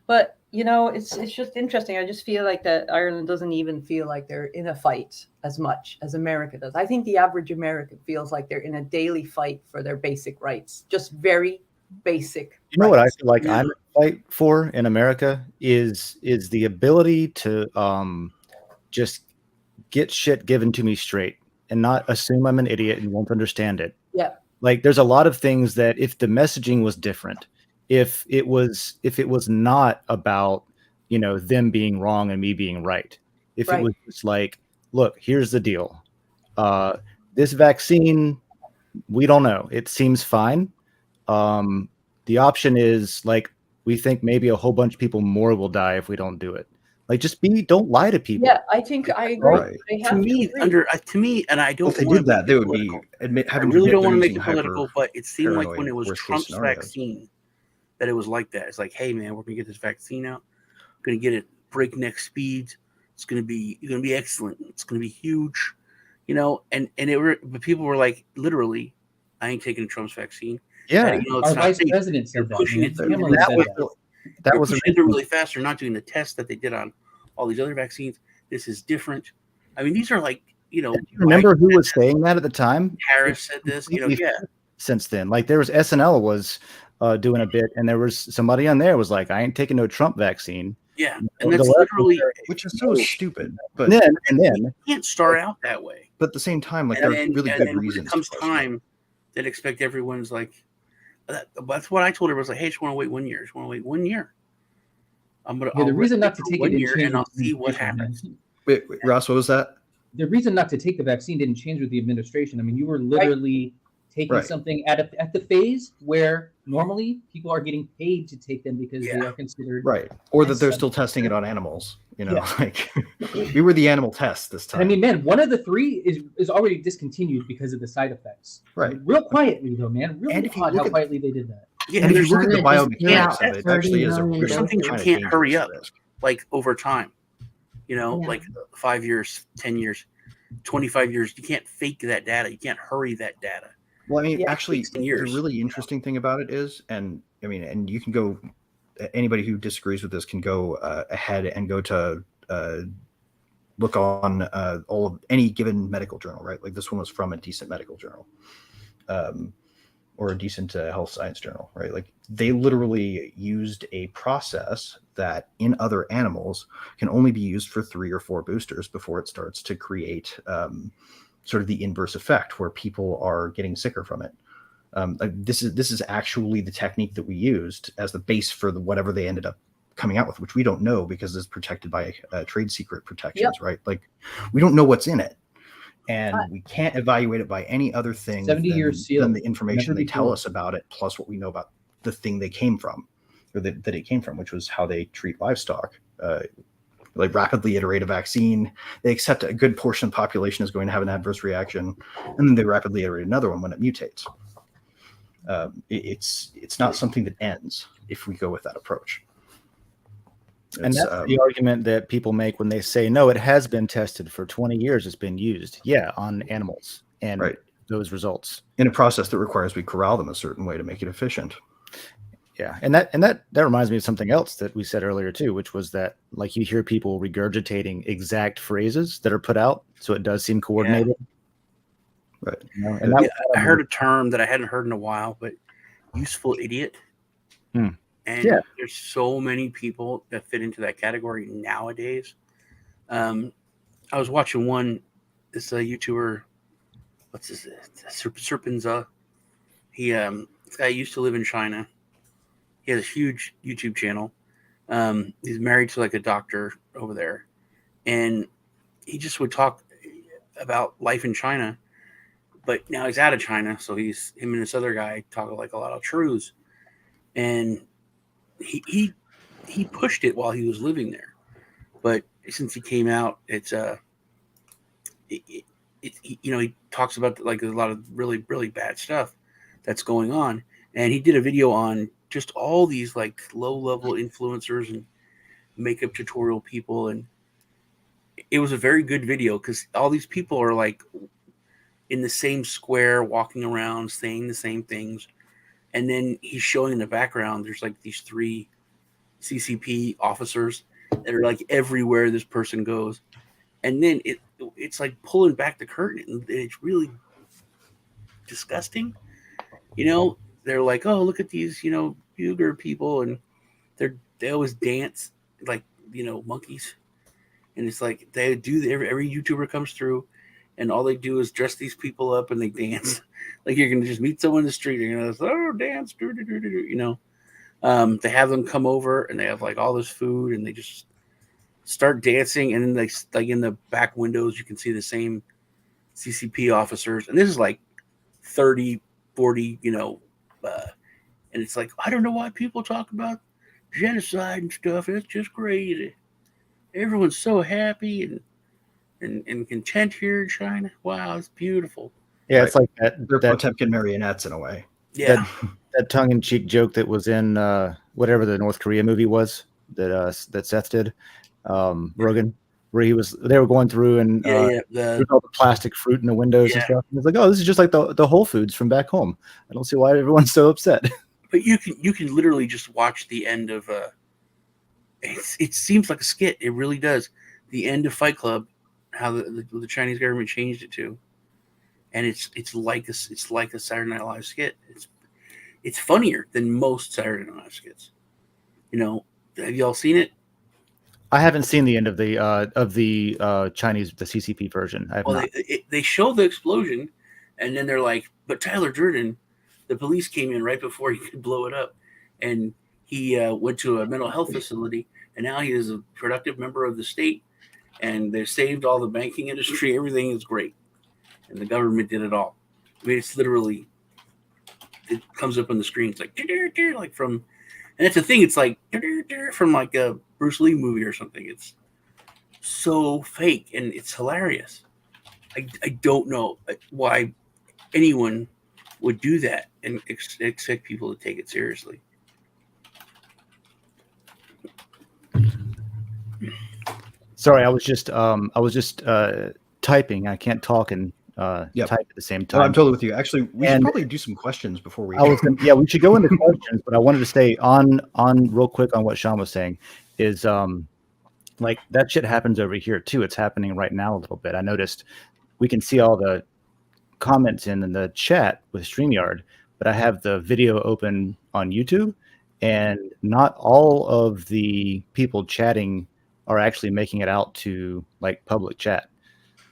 But, it's just interesting. I just feel like that Ireland doesn't even feel like they're in a fight as much as America does. I think the average American feels like they're in a daily fight for their basic rights. Just very basic. You know what I feel like I'm in a fight for in America is the ability to just get shit given to me straight and not assume I'm an idiot and won't understand it. Yeah. Like there's a lot of things that if the messaging was different, if it was not about, them being wrong and me being right, if it was just like, look, here's the deal. This vaccine, we don't know. It seems fine. The option is like, we think maybe a whole bunch of people more will die if we don't do it. Like, don't lie to people. Yeah, I think I agree. Right. To me, and I don't. If they did that, they would be I really don't want to make it political, but it seemed like when it was Trump's vaccine, that it was like that. It's like, hey man, we're gonna get this vaccine out. We're gonna get it breakneck speeds. It's gonna be excellent. It's gonna be huge, but people were like, literally, I ain't taking Trump's vaccine. Yeah, it's our vice president said that. Pushing it that was really fast. They're not doing the tests that they did on all these other vaccines. This is different. I mean, these are like, remember who was saying that at the time? Harris said this. Since then, like there was SNL was doing a bit, and there was somebody on there was like, I ain't taking no Trump vaccine. Yeah, and that's literally, which is so stupid. But then you can't start out that way. But at the same time, like there's really good reasons. When it comes time, they'd expect everyone's like. That's what I told her. Was like, hey, just want to wait 1 year. Just want to wait 1 year. The reason not to take it 1 year, and I'll see what happens. Wait, Ross, what was that? The reason not to take the vaccine didn't change with the administration. I mean, you were literally taking something at the phase where normally people are getting paid to take them because they are considered or that they're still testing it on animals. Like we were the animal test this time. I mean, man, one of the three is already discontinued because of the side effects. Right. Real quietly though, man. Real odd how quietly they did that. Yeah, and if you look at the biomechanics of it, actually is there's something you can't hurry up, like over time. Like 5 years, 10 years, 25 years. You can't fake that data. You can't hurry that data. Well, I mean, actually, the really interesting thing about it is, and you can go. Anybody who disagrees with this can go ahead and go to look on all of any given medical journal, right? Like this one was from a decent medical journal, or a decent health science journal, right? Like they literally used a process that in other animals can only be used for 3 or 4 boosters before it starts to create sort of the inverse effect where people are getting sicker from it. This is actually the technique that we used as the base for whatever they ended up coming out with, which we don't know because it's protected by trade secret protections, right? Like we don't know what's in it, and we can't evaluate it by any other thing 70 years sealed. Than the information they tell us about it, plus what we know about the thing they came from, or that it came from, which was how they treat livestock. Like rapidly iterate a vaccine, they accept a good portion of the population is going to have an adverse reaction, and then they rapidly iterate another one when it mutates. It's not something that ends if we go with that approach. And that's the argument that people make when they say, no, it has been tested for 20 years. It's been used. Yeah. On animals and those results. In a process that requires we corral them a certain way to make it efficient. Yeah. And that reminds me of something else that we said earlier too, which was that like you hear people regurgitating exact phrases that are put out. So it does seem coordinated. Yeah. Right. You know, and I heard a term that I hadn't heard in a while, but useful idiot. And there's so many people that fit into that category nowadays. I was watching this YouTuber, what's his Serpenza. This guy used to live in China. He has a huge YouTube channel. He's married to like a doctor over there, and he just would talk about life in China. But now he's out of China, so him and this other guy talk like a lot of truths, and he pushed it while he was living there, but since he came out, he talks about like a lot of really, really bad stuff that's going on, and he did a video on just all these like low-level influencers and makeup tutorial people, and it was a very good video because all these people are like in the same square, walking around, saying the same things. And then he's showing in the background, there's like these 3 CCP officers that are like everywhere this person goes. And then it's like pulling back the curtain, and it's really disgusting. You know, they're like, oh, look at these, Uyghur people, and they always dance like, monkeys. And it's like they do, every YouTuber comes through, and all they do is dress these people up and they dance. Like you're going to just meet someone in the street, and you're going to dance, they have them come over, and they have like all this food, and they just start dancing. And then they like in the back windows, you can see the same CCP officers. And this is like 30, 40, and it's like, I don't know why people talk about genocide and stuff. It's just great. Everyone's so happy and content here in China. Wow, it's beautiful. Yeah, it's like that. They're Potemkin marionettes in a way. Yeah, that tongue-in-cheek joke that was in whatever the North Korea movie was that Seth did, Rogan, where they were going through and there's all the plastic fruit in the windows and stuff. And it's like, oh, this is just like the Whole Foods from back home. I don't see why everyone's so upset. But you can literally just watch the end of it seems like a skit. It really does. The end of Fight Club, how the Chinese government changed it to, and it's like a Saturday Night Live skit. It's funnier than most Saturday Night Live skits. Have y'all seen it? I haven't seen the end of the Chinese, the CCP version. I have not. They show the explosion, and then they're like, but Tyler Durden, the police came in right before he could blow it up, and he went to a mental health facility, and now he is a productive member of the state, and they saved all the banking industry. Everything is great, and the government did it all. I mean, it's literally, it comes up on the screen. It's like from, and it's a thing. It's like from like a Bruce Lee movie or something. It's so fake, and it's hilarious. I don't know why anyone would do that and expect people to take it seriously. Sorry, I was just typing. I can't talk and type at the same time. No, I'm totally with you. Actually, we should probably do some questions before we. We should go into questions, but I wanted to stay on real quick on what Sean was saying. Is like that shit happens over here too. It's happening right now a little bit. I noticed we can see all the comments in the chat with StreamYard, but I have the video open on YouTube, and not all of the people chatting are actually making it out to like public chat.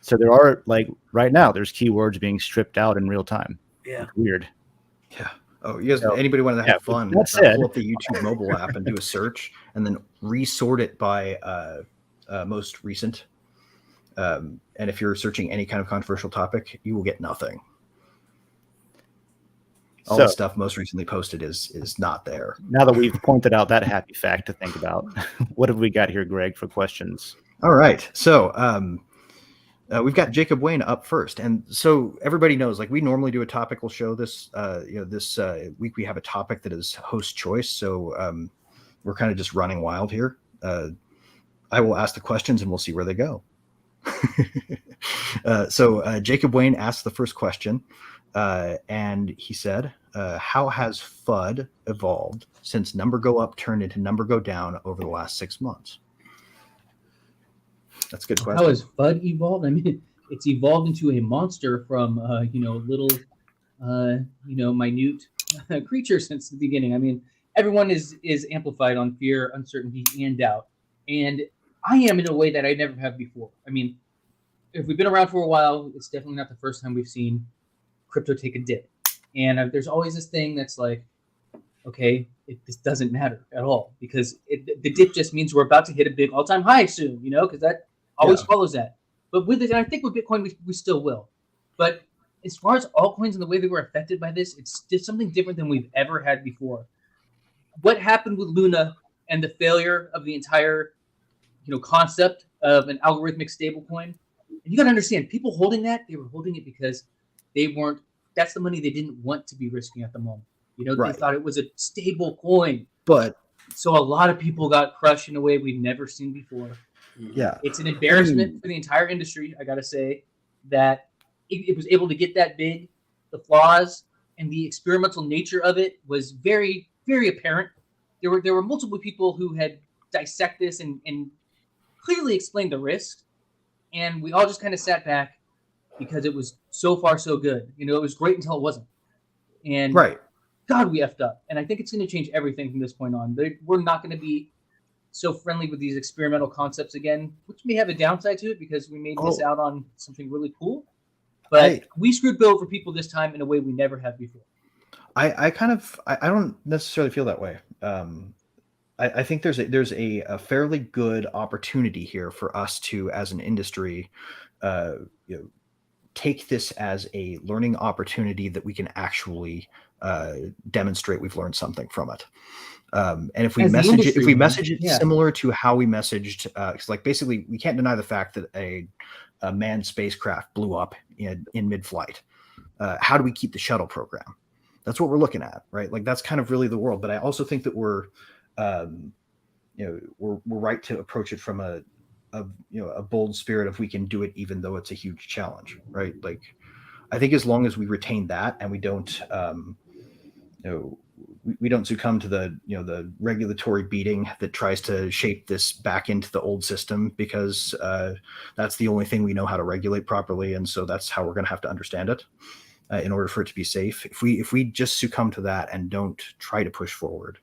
So there are like right now there's keywords being stripped out in real time. Yeah. Like, weird. Yeah. Oh, you guys, anybody want to have fun? That said, pull up the YouTube mobile app and do a search, and then resort it by most recent. And if you're searching any kind of controversial topic, you will get nothing. All the stuff most recently posted is not there. Now that we've pointed out that happy fact to think about, what have we got here, Greg, for questions? All right. So We've got Jacob Wayne up first, and so everybody knows, like, we normally do a topical show. This week we have a topic that is host choice, so we're kind of just running wild here. I will ask the questions, and we'll see where they go. So Jacob Wayne asked the first question, and he said, "How has FUD evolved since number go up turned into number go down over the last 6 months?" That's a good question. How has FUD evolved? I mean, it's evolved into a monster from little minute creature since the beginning. I mean, everyone is amplified on fear, uncertainty, and doubt. And I am in a way that I never have before. I mean, if we've been around for a while, it's definitely not the first time we've seen crypto take a dip. And there's always this thing that's like, okay, this doesn't matter at all, because the dip just means we're about to hit a big all-time high soon, because that always follows that. But with it, and I think with Bitcoin, we still will. But as far as altcoins and the way they were affected by this, it's just something different than we've ever had before. What happened with Luna and the failure of the entire, concept of an algorithmic stablecoin? And you got to understand, people holding that, they were holding it because that's the money they didn't want to be risking at the moment. They thought it was a stable coin. But so a lot of people got crushed in a way we've never seen before. Yeah, it's an embarrassment for the entire industry. I gotta say that it was able to get that big. The flaws and the experimental nature of it was very, very apparent. There were multiple people who had dissect this and clearly explained the risks, and we all just kind of sat back because it was so far so good. It was great until it wasn't. And God, we effed up. And I think it's going to change everything from this point on. We're not going to be so friendly with these experimental concepts again, which may have a downside to it because we may miss out on something really cool. But we screwed over people this time in a way we never have before. I don't necessarily feel that way. I think there's a fairly good opportunity here for us to, as an industry, take this as a learning opportunity that we can actually demonstrate we've learned something from it. And if we message it similar to how we messaged, like, basically we can't deny the fact that a manned spacecraft blew up in mid-flight. How do we keep the shuttle program? That's what we're looking at, right? Like, that's kind of really the world. But I also think that we're right to approach it from a bold spirit of we can do it even though it's a huge challenge, right? Like, I think as long as we retain that and we don't we don't succumb to the regulatory beating that tries to shape this back into the old system, because that's the only thing we know how to regulate properly, and so that's how we're going to have to understand it in order for it to be safe. If we just succumb to that and don't try to push forward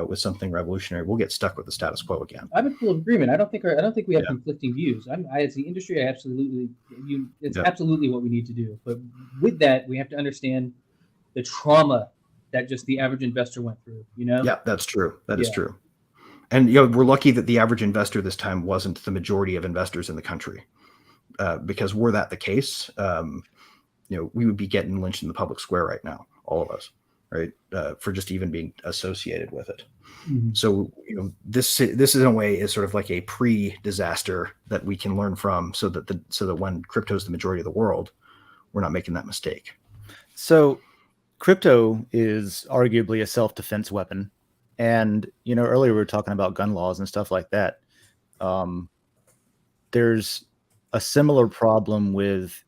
with something revolutionary, we'll get stuck with the status quo again. I'm in full agreement. I don't think we have conflicting views. As the industry, it's absolutely what we need to do. But with that, we have to understand the trauma that just the average investor went through. Yeah, that's true. That is true. And we're lucky that the average investor this time wasn't the majority of investors in the country, because were that the case, we would be getting lynched in the public square right now, all of us, right, for just even being associated with it. Mm-hmm. So this in a way is sort of like a pre-disaster that we can learn from, so that when crypto is the majority of the world, we're not making that mistake. So crypto is arguably a self-defense weapon. And, earlier we were talking about gun laws and stuff like that. There's a similar problem with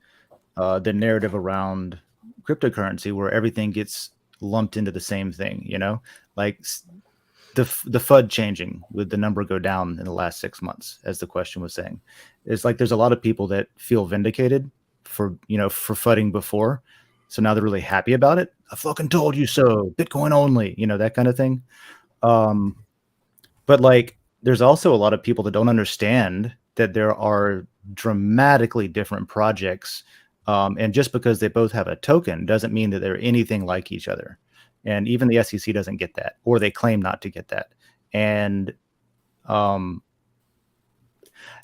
the narrative around cryptocurrency, where everything gets lumped into the same thing, like the FUD changing with the number go down in the last 6 months, as the question was saying. It's like there's a lot of people that feel vindicated for FUDing before. So now they're really happy about it. I fucking told you so. Bitcoin only, that kind of thing. But like, there's also a lot of people that don't understand that there are dramatically different projects. And just because they both have a token doesn't mean that they're anything like each other. And even the SEC doesn't get that, or they claim not to get that. And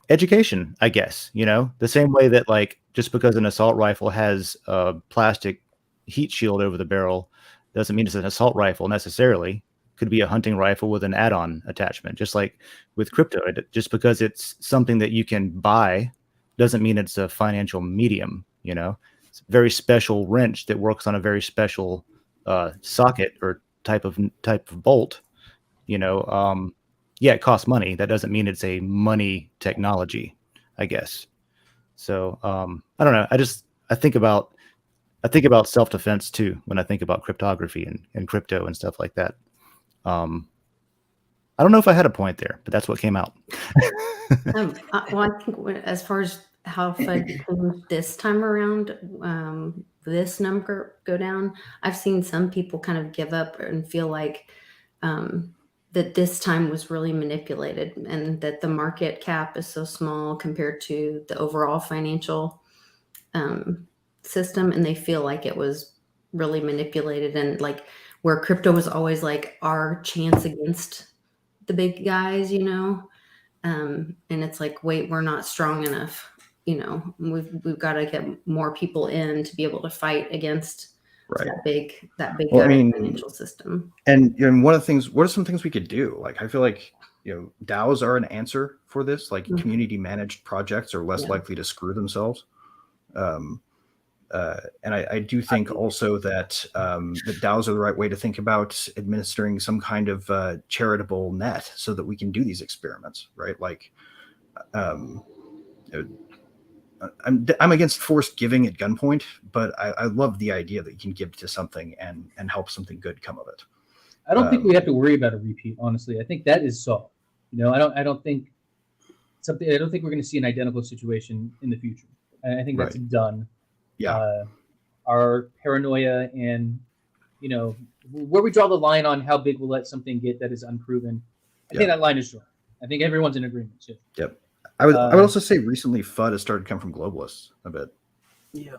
education, I guess, the same way that, like, just because an assault rifle has a plastic heat shield over the barrel doesn't mean it's an assault rifle necessarily. Could be a hunting rifle with an add-on attachment, just like with crypto. Just because it's something that you can buy doesn't mean it's a financial medium. It's a very special wrench that works on a very special socket or type of bolt. Yeah, it costs money. That doesn't mean it's a money technology, I guess. So I don't know. I think about self-defense too when I think about cryptography and crypto and stuff like that. I don't know if I had a point there, but that's what came out. I think as far as how Fed came this time around, this number go down, I've seen some people kind of give up and feel like that this time was really manipulated, and that the market cap is so small compared to the overall financial system, and they feel like it was really manipulated, and like where crypto was always like our chance against the big guys, and it's like, wait, we're not strong enough. We've got to get more people in to be able to fight against that big financial system. And what are some things we could do? Like, I feel like DAOs are an answer for this. Like, community managed projects are less likely to screw themselves. And I do think also that the DAOs are the right way to think about administering some kind of charitable net so that we can do these experiments, right? Like, I'm against forced giving at gunpoint, but I love the idea that you can give to something and help something good come of it. I don't think we have to worry about a repeat, honestly. I think that is solved. I don't think we're going to see an identical situation in the future. I think that's done. Yeah. Our paranoia and where we draw the line on how big we'll let something get that is unproven. I think that line is drawn. I think everyone's in agreement too. Yep. I would also say recently FUD has started to come from globalists a bit. Yeah.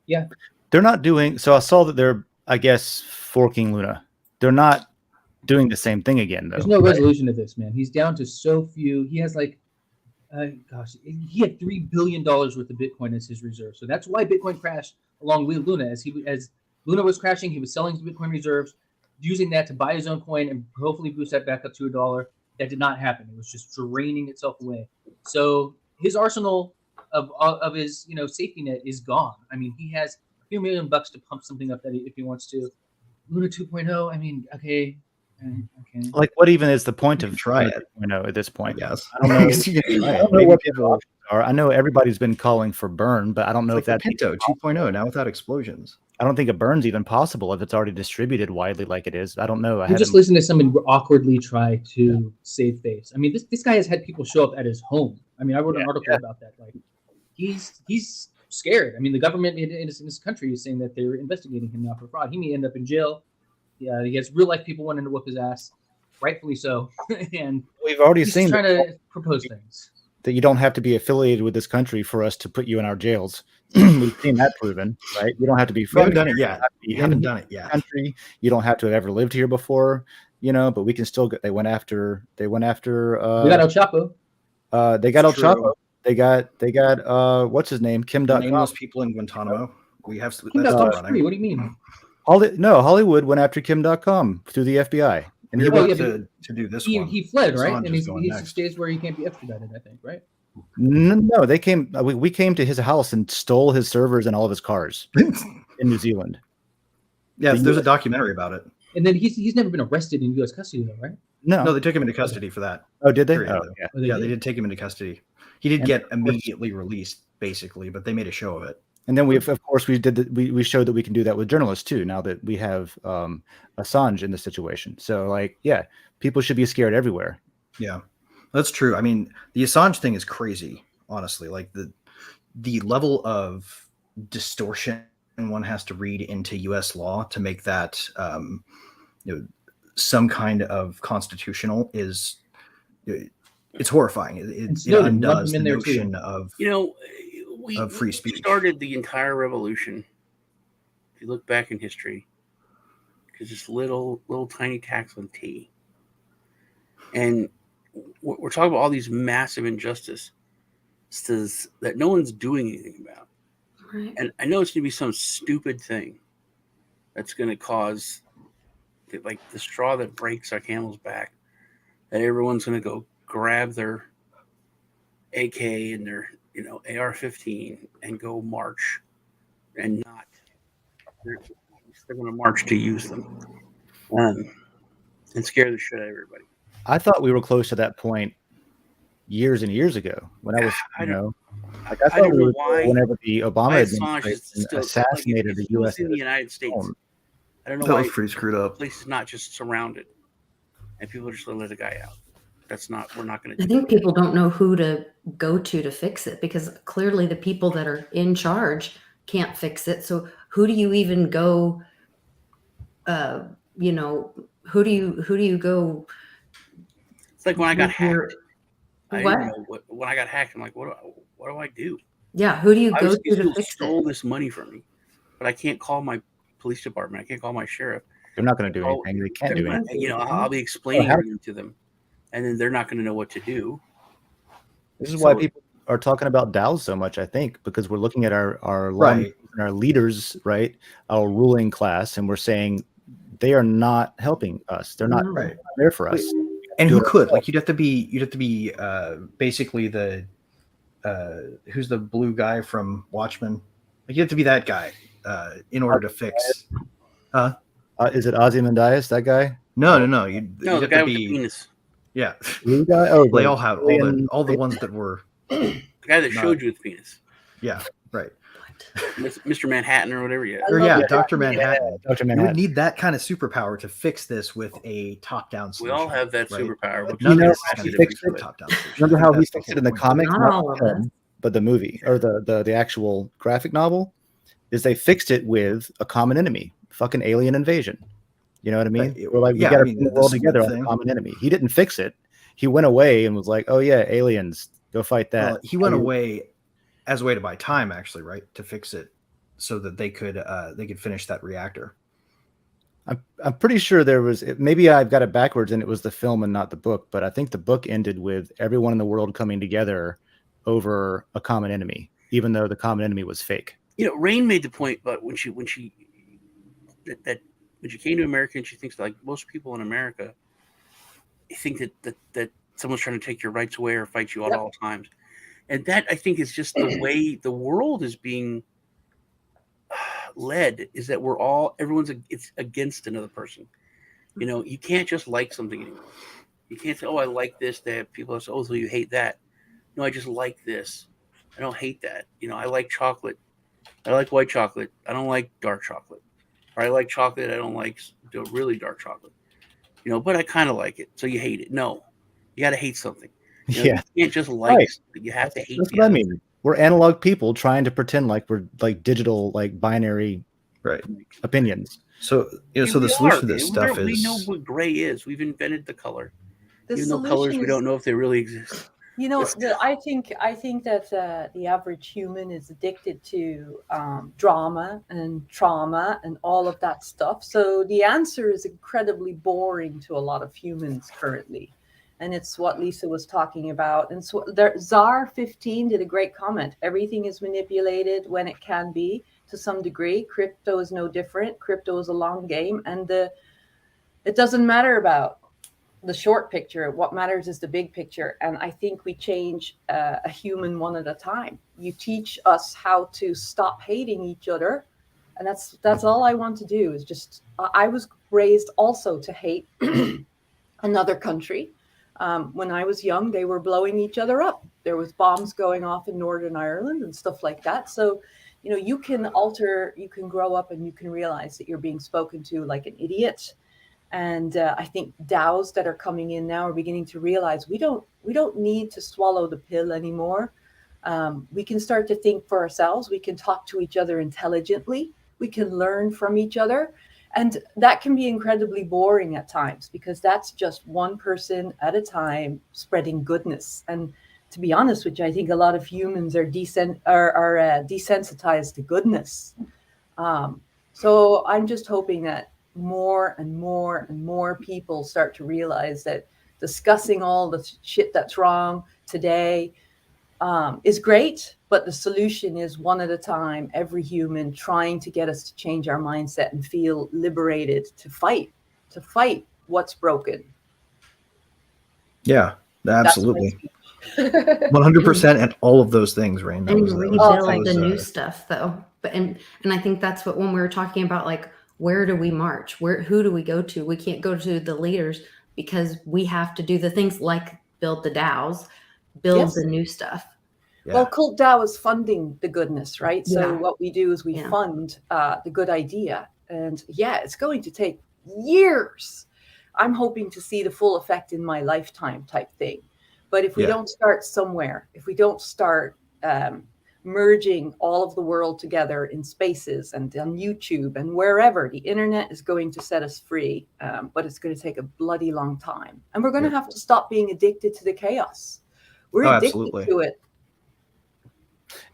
Yeah. They're not doing so. I saw that they're, I guess, forking Luna. They're not doing the same thing again, though. There's no resolution to this, man. He's down to so few. He has like, he had $3 billion worth of Bitcoin as his reserve. So that's why Bitcoin crashed along with Luna. As Luna was crashing, he was selling his Bitcoin reserves, using that to buy his own coin and hopefully boost that back up to $1. That did not happen. It was just draining itself away. So his arsenal of his safety net is gone. I mean, he has a few $1 million to pump something up that if he wants to. Luna 2.0. I mean, okay. Like, what even is the point of try it? At this point, yes. I don't know what people are. I know everybody's been calling for burn, but I don't know if that's Pinto 2.0 now without explosions. I don't think a burn's even possible if it's already distributed widely like it is. I don't know. You just listen to someone awkwardly try to save face. I mean, this guy has had people show up at his home. I mean, I wrote an article about that. Like, he's scared. I mean, the government in this country is saying that they're investigating him now for fraud. He may end up in jail. Yeah, he has real life people wanting to whoop his ass, rightfully so. And we've already seen trying to propose things that you don't have to be affiliated with this country for us to put you in our jails. We've seen that proven, right? You don't have to be. We haven't done it yet. You haven't done it yet. Country. You don't have to have ever lived here before, but we can still get. They went after. We got El Chapo. They got El Chapo. They got what's his name? Kim.com. Nameless people in Guantanamo. We have. Kim.com's free. What do you mean? Hollywood went after Kim.com through the FBI. And he went to do this one. He fled, right? And he stays where he can't be extradited, I think, right? No, they came. We came to his house and stole his servers and all of his cars in New Zealand. Yes, there's a documentary about it. And then he's never been arrested in U.S. custody, though, right? No, they took him into custody for that. Oh, did they? Yeah, they did take him into custody. He did get immediately released, basically, but they made a show of it. And then we showed that we can do that with journalists too. Now that we have Assange in the situation, so people should be scared everywhere. Yeah, that's true. I mean, the Assange thing is crazy, honestly. Like the level of distortion one has to read into U.S. law to make that some kind of constitutional is it's horrifying. It undoes the notion of of free speech. We started the entire revolution. If you look back in history, because it's little tiny tax on tea, and we're talking about all these massive injustices that no one's doing anything about. Right. And I know it's going to be some stupid thing that's going to cause, like, the straw that breaks our camel's back, that everyone's going to go grab their AK and their AR-15 and go march and not. They're going to march to use them and scare the shit out of everybody. I thought we were close to that point years and years ago when I was, I don't know why. Whenever the Obama administration assassinated the U.S. in the United States. I don't know That why was pretty screwed up. the place is not just surrounded and people just let the guy out. We're not going to. I think people don't know who to go to fix it, because clearly the people that are in charge can't fix it. So who do you even go? Who do you go? It's like when I got hacked. What? When I got hacked, I'm like, what do I do? Yeah, who do you go to fix stole it? this money from me, but I can't call my police department. I can't call my sheriff. They're not going to do anything. They can't do anything. I'll be explaining everything to them, and then they're not going to know what to do. This is why people are talking about DAOs so much, I think, because we're looking at our our leaders, right, our ruling class, and we're saying they are not helping us. They're not there for us. And who could? Like you'd have to be basically the who's the blue guy from Watchmen? Like you have to be that guy in order to fix. Is it Ozymandias, that guy? No. The guy with the penis. Yeah, blue guy. Oh, they all have all the ones that were the guy that showed you the penis. Yeah, right. Mr. Manhattan or whatever. Yeah. Dr. Manhattan. Dr. You Manhattan. would need that kind of superpower to fix this with a top-down solution. We all have that superpower. But You know, he fixed it. top-down solution. Remember how he fixed it in the comics? Not all of us. But the movie or the actual graphic novel is they fixed it with a common enemy, fucking alien invasion. You know what I mean? We're like, we got to put the world together on a common enemy. He didn't fix it. He went away and was like, oh yeah, aliens, go fight that. Well, he went away as a way to buy time, actually, right? To fix it so that they could finish that reactor. I'm pretty sure there was, maybe I've got it backwards and it was the film and not the book, but I think the book ended with everyone in the world coming together over a common enemy, even though the common enemy was fake. Rain made the point, but when she came to America, and she thinks like most people in America think that someone's trying to take your rights away or fight you at all times. And that, I think, is just the way the world is being led, is that it's against another person. You can't just like something anymore. You can't say, oh, I like this. That people say, oh, so you hate that. No, I just like this. I don't hate that. I like chocolate. I like white chocolate. I don't like dark chocolate. Or I like chocolate. I don't like really dark chocolate. But I kind of like it. So you hate it. No, you got to hate something. You can't just like something. You have to hate. That's what I mean. We're analog people trying to pretend like we're like digital, like binary opinions. So so the solution to this stuff is, we know what gray is. We've invented the color. Even though colors, we don't know if they really exist. I think that the average human is addicted to drama and trauma and all of that stuff. So the answer is incredibly boring to a lot of humans currently. And it's what Lisa was talking about. And so Czar 15 did a great comment. Everything is manipulated when it can be to some degree. Crypto is no different. Crypto is a long game. And it doesn't matter about the short picture. What matters is the big picture. And I think we change a human one at a time. You teach us how to stop hating each other. And that's all I want to do is just, I was raised also to hate another country. When I was young, they were blowing each other up. There was bombs going off in Northern Ireland and stuff like that. So, you can grow up and you can realize that you're being spoken to like an idiot. And I think DAOs that are coming in now are beginning to realize we don't need to swallow the pill anymore. We can start to think for ourselves. We can talk to each other intelligently. We can learn from each other. And that can be incredibly boring at times because that's just one person at a time spreading goodness. And to be honest with you, I think a lot of humans are desensitized to goodness. So I'm just hoping that more and more and more people start to realize that discussing all the shit that's wrong today is great, but the solution is one at a time, every human trying to get us to change our mindset and feel liberated to fight what's broken. Yeah, absolutely. 100% and all of those things, Rain. And rebuild the new stuff. stuff, though. But and I think that's what, when we were talking about, like, where do we march? Who do we go to? We can't go to the leaders because we have to do the things like build the DAOs, build the new stuff. Yeah. Well, Colt Dao is funding the goodness, right? So Yeah. what we do is we fund the good idea. And yeah, it's going to take years. I'm hoping to see the full effect in my lifetime type thing. But if we don't start somewhere, if we don't start merging all of the world together in spaces and on YouTube and wherever, the internet is going to set us free. But it's going to take a bloody long time. And we're going to have to stop being addicted to the chaos. We're addicted to it.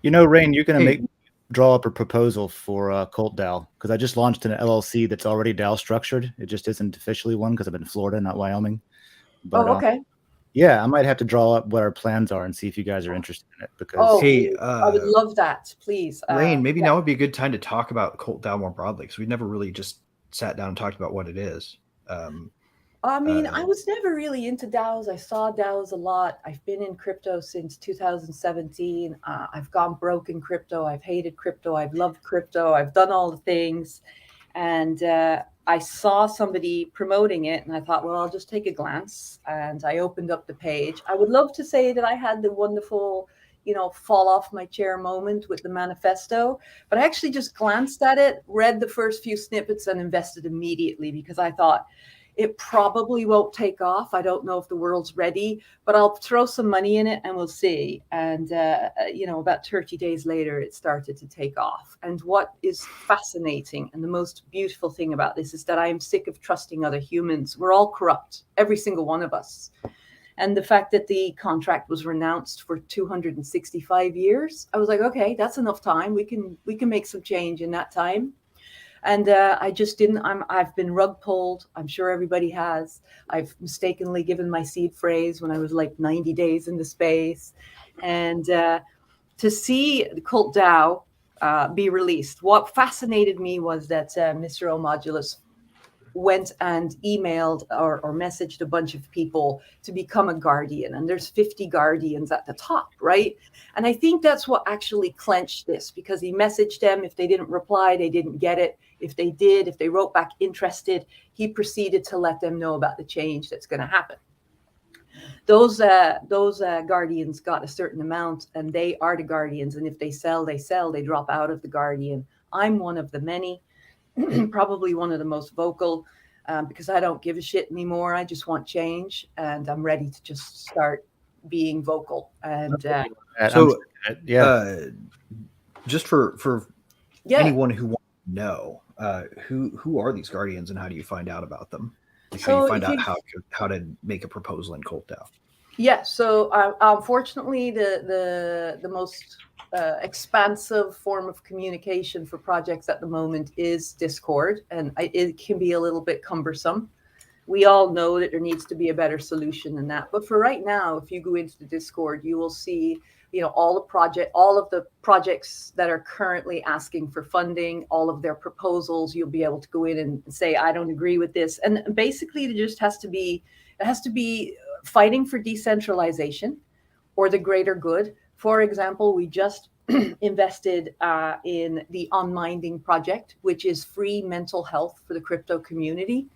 You know, Rain, you're going to draw up a proposal for Cult Dao, because I just launched an LLC that's already DAO structured. It just isn't officially one because I'm in Florida, not Wyoming. But, okay. Yeah, I might have to draw up what our plans are and see if you guys are interested in it. Because I would love that, please. Rain, maybe now would be a good time to talk about Colt Dao more broadly, because we've never really just sat down and talked about what it is. I mean, I was never really into DAOs. I saw DAOs a lot. I've been in crypto since 2017. I've gone broke in crypto. I've hated crypto. I've loved crypto. I've done all the things. And I saw somebody promoting it, and I thought, well, I'll just take a glance. And I opened up the page. I would love to say that I had the wonderful, fall off my chair moment with the manifesto, but I actually just glanced at it, read the first few snippets, and invested immediately, because I thought, it probably won't take off. I don't know if the world's ready, but I'll throw some money in it and we'll see. And, about 30 days later, it started to take off. And what is fascinating and the most beautiful thing about this is that I am sick of trusting other humans. We're all corrupt, every single one of us. And the fact that the contract was renounced for 265 years, I was like, okay, that's enough time. We can make some change in that time. And I just didn't. I've been rug pulled. I'm sure everybody has. I've mistakenly given my seed phrase when I was like 90 days in the space. And to see the Cult Dao be released, what fascinated me was that Mr. Omodulus went and emailed or messaged a bunch of people to become a guardian. And there's 50 guardians at the top, right? And I think that's what actually clenched this, because he messaged them. If they didn't reply, they didn't get it. If they did, if they wrote back interested, he proceeded to let them know about the change that's going to happen. Those guardians got a certain amount, and they are the guardians. And if they sell, they drop out of the guardian. I'm one of the many. Probably one of the most vocal, because I don't give a shit anymore. I just want change, and I'm ready to just start being vocal. And just for anyone who wants to know, who are these guardians and how do you find out about them? Like, how do you find out how to make a proposal in Colt Dao? Yeah, so unfortunately, the most expansive form of communication for projects at the moment is Discord, and it can be a little bit cumbersome. We all know that there needs to be a better solution than that. But for right now, if you go into the Discord, you will see, all of the projects that are currently asking for funding, all of their proposals. You'll be able to go in and say, I don't agree with this. And basically, it has to be fighting for decentralization or the greater good. For example, we just invested in the Unminding project, which is free mental health for the crypto community.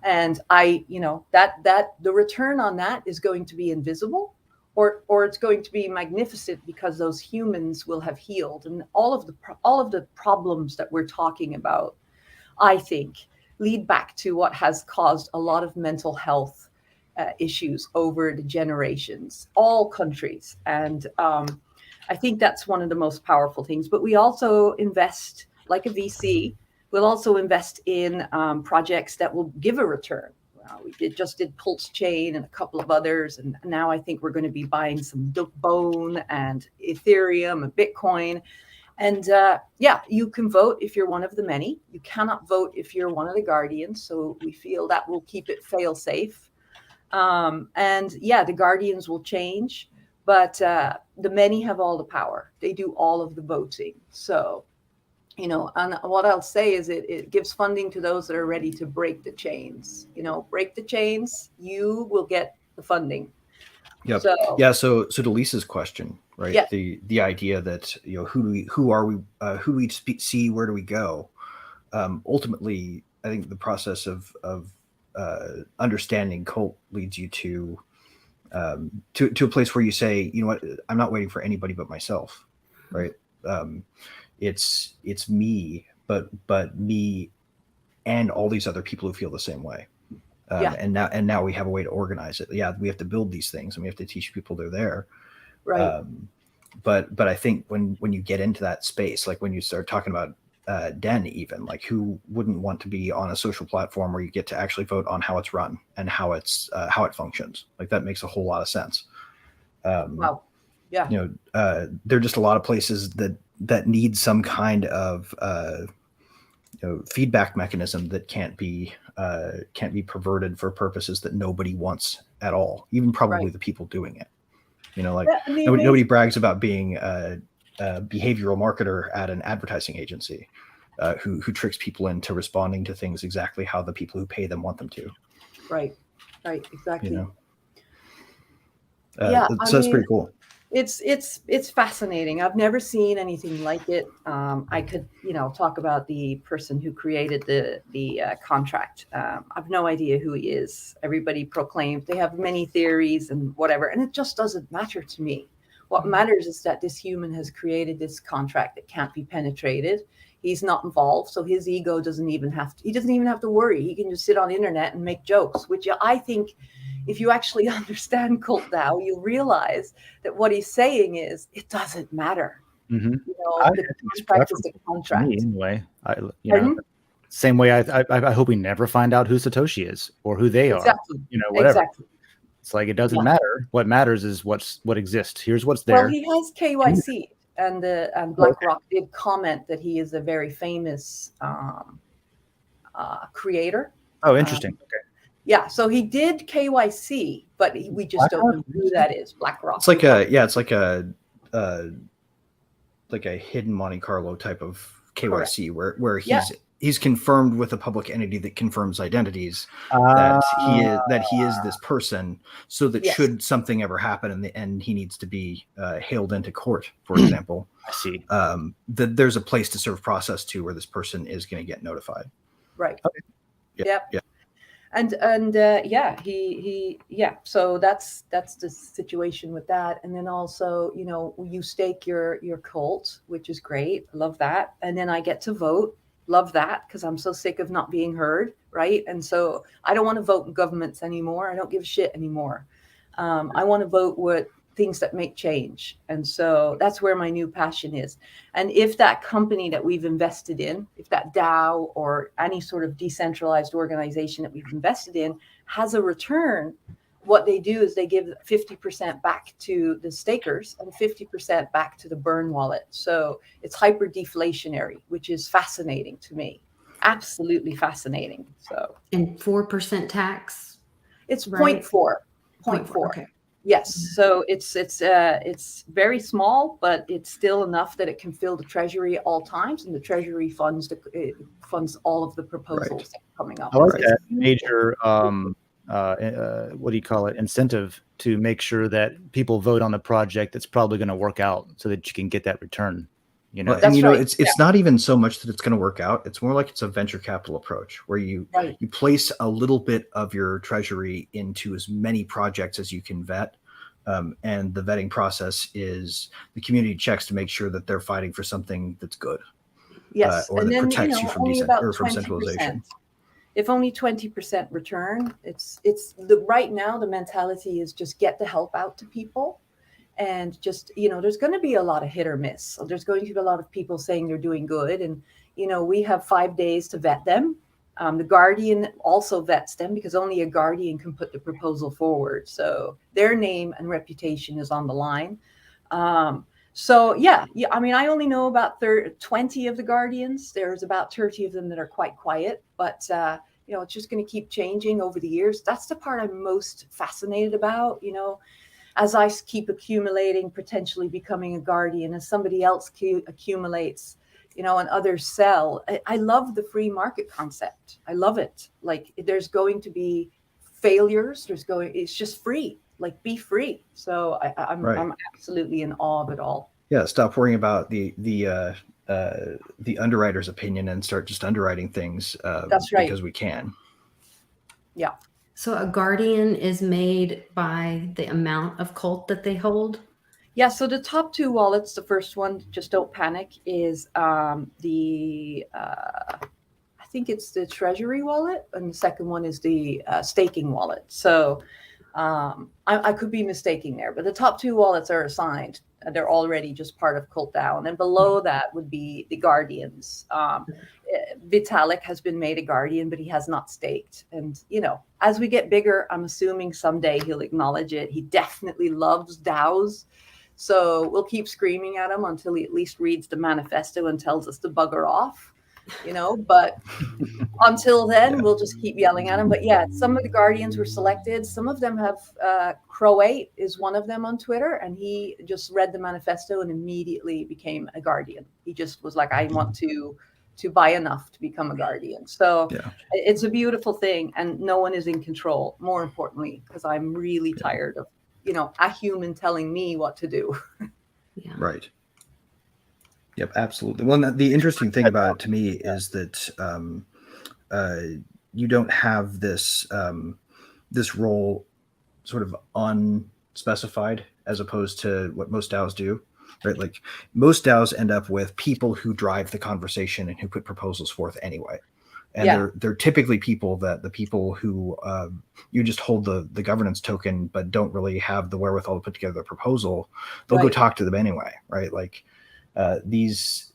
And that the return on that is going to be invisible, or it's going to be magnificent, because those humans will have healed. And all of the problems that we're talking about, I think, lead back to what has caused a lot of mental health issues over the generations, all countries. And I think that's one of the most powerful things. But we also invest, like a VC, we'll also invest in projects that will give a return. We just did Pulse Chain and a couple of others. And now I think we're going to be buying some Bone and Ethereum and Bitcoin. And you can vote if you're one of the many. You cannot vote if you're one of the guardians. So we feel that will keep it fail safe. The guardians will change, but the many have all the power. They do all of the voting. So, and what I'll say is it gives funding to those that are ready to break the chains. Break the chains, you will get the funding. Yep. So So to Lisa's question, right? Yeah. The idea that, you know, who are we, who do we see, where do we go? Ultimately, I think the process of understanding cult leads you to a place where you say, you know what, I'm not waiting for anybody but myself, right? It's me, but me and all these other people who feel the same way. And now we have a way to organize it. Yeah, we have to build these things and we have to teach people they're there. right. But I think when you get into that space, like when you start talking about Den, even, like, who wouldn't want to be on a social platform where you get to actually vote on how it's run and how it functions? Like, that makes a whole lot of sense. Wow. Yeah. You know, there are just a lot of places that need some kind of feedback mechanism that can't be perverted for purposes that nobody wants at all, even probably the people doing it. You know, like, nobody brags about being a behavioral marketer at an advertising agency who tricks people into responding to things exactly how the people who pay them want them to. Right. Exactly. You know, so that's pretty cool. It's fascinating. I've never seen anything like it. I could, talk about the person who created the contract. I've no idea who he is. Everybody proclaims they have many theories and whatever, and it just doesn't matter to me. What matters is that this human has created this contract that can't be penetrated. He's not involved, so his ego doesn't even have to worry. He can just sit on the internet and make jokes, which I think, if you actually understand Cult Dao, you'll realize that what he's saying is it doesn't matter. Mm-hmm. The contract is the contract. Me, anyway, same way. I hope we never find out who Satoshi is or who they are. Whatever. Exactly. It's like, it doesn't matter. What matters is what exists. Here's what's there. Well, he has KYC, and BlackRock did comment that he is a very famous creator. Oh, interesting. Okay. Yeah, so he did KYC, but we just don't know who that is. BlackRock. It's like a hidden Monte Carlo type of KYC, where he's confirmed with a public entity that confirms identities that he is this person, so that should something ever happen in the end, he needs to be hailed into court, for example. I see. That there's a place to serve process to where this person is going to get notified. Right. Okay. Yeah. And so that's the situation with that. And then also, you stake your cult, which is great. Love that. And then I get to vote. Love that, because I'm so sick of not being heard, right? And so I don't want to vote in governments anymore. I don't give a shit anymore. I want to vote with things that make change. And so that's where my new passion is. And if that company that we've invested in, if that DAO or any sort of decentralized organization that we've invested in has a return, what they do is they give 50% back to the stakers and 50% back to the burn wallet. So it's hyper deflationary, which is fascinating to me. Absolutely fascinating. So, and 4% tax. It's 0.4. 0.4. Okay. Yes, so it's very small, but it's still enough that it can fill the treasury at all times, and the treasury funds all of the proposals that are coming up. I like that major what do you call it, incentive to make sure that people vote on the project that's probably going to work out, so that you can get that return. Well, and it's not even so much that it's going to work out. It's more like it's a venture capital approach, where you place a little bit of your treasury into as many projects as you can vet. And the vetting process is the community checks to make sure that they're fighting for something that's good. Yes. Or and that then, protects you from centralization. If only 20% return, right now the mentality is just get the help out to people. And just, there's going to be a lot of hit or miss. So there's going to be a lot of people saying they're doing good. And, we have 5 days to vet them. The Guardian also vets them, because only a Guardian can put the proposal forward. So their name and reputation is on the line. I mean, I only know about 20 of the Guardians. There's about 30 of them that are quite quiet. But, it's just going to keep changing over the years. That's the part I'm most fascinated about, as I keep accumulating, potentially becoming a Guardian, as somebody else accumulates, and others sell. I love the free market concept. I love it. Like, there's going to be failures. It's just free. like be free. So I'm absolutely in awe of it all. Yeah, stop worrying about the underwriter's opinion and start just underwriting things. That's right. Because we can. Yeah. So a guardian is made by the amount of cult that they hold? Yeah, so the top two wallets, the first one, just don't panic, is I think it's the treasury wallet, and the second one is the staking wallet. So I could be mistaking there, but the top two wallets are assigned. They're already just part of Colt Dao. And then below that would be the guardians. Vitalik has been made a guardian, but he has not staked. And, you know, as we get bigger, I'm assuming someday he'll acknowledge it. He definitely loves DAOs. So we'll keep screaming at him until he at least reads the manifesto and tells us to bugger off, you know, but until then, we'll just keep yelling at him. But yeah, some of the guardians were selected. Some of them have, Croat is one of them on Twitter, and he just read the manifesto and immediately became a guardian. He just was like, I want to buy enough to become a guardian. So it's a beautiful thing, and no one is in control, more importantly, because I'm really tired of, you know, a human telling me what to do. Right. Yep, absolutely. Well, the interesting thing about it to me is that you don't have this this role sort of unspecified as opposed to what most DAOs do, right? Like most DAOs end up with people who drive the conversation and who put proposals forth anyway. And they're typically people that the people who you just hold the governance token, but don't really have the wherewithal to put together a proposal. They'll go talk to them anyway, right? Like these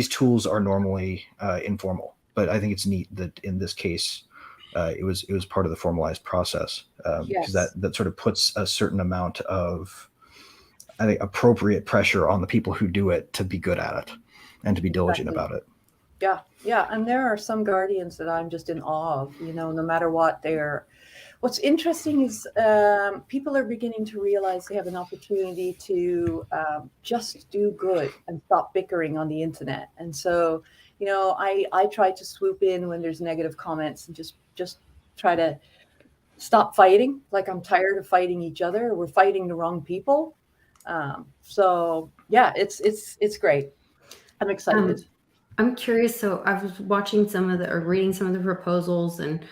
tools are normally informal, but I think it's neat that in this case it was part of the formalized process, because that sort of puts a certain amount of, I think, appropriate pressure on the people who do it to be good at it and to be diligent about it. Yeah. And there are some guardians that I'm just in awe of, you know, no matter what they're. What's interesting is people are beginning to realize they have an opportunity to just do good and stop bickering on the internet. And so, you know, I try to swoop in when there's negative comments and just try to stop fighting. Like, I'm tired of fighting each other. We're fighting the wrong people. So yeah, it's great. I'm excited. I'm curious. So I was watching reading some of the proposals, and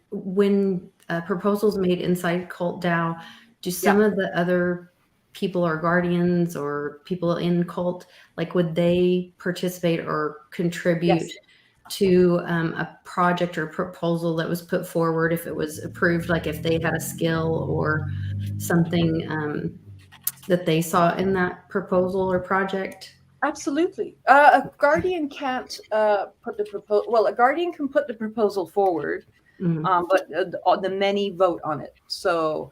when proposals made inside Cult Dao, do some of the other people or guardians or people in Cult, like, would they participate or contribute to a project or proposal that was put forward if it was approved, like if they had a skill or something that they saw in that proposal or project? Absolutely. A guardian can't put the proposal. Well, a guardian can put the proposal forward, but the many vote on it. So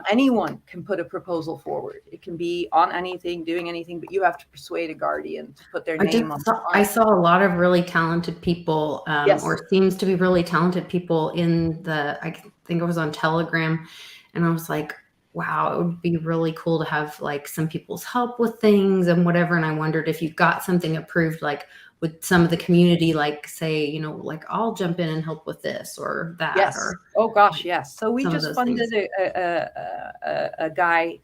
anyone can put a proposal forward. It can be on anything, doing anything, but you have to persuade a guardian to put their name on. I saw a lot of really talented people, or seems to be really talented people in I think it was on Telegram, and I was like, wow, it would be really cool to have like some people's help with things and whatever. And I wondered if you got something approved, like would some of the community, like, say, you know, like, I'll jump in and help with this or that. Yes. Or, oh gosh, yes. So we just funded a guy.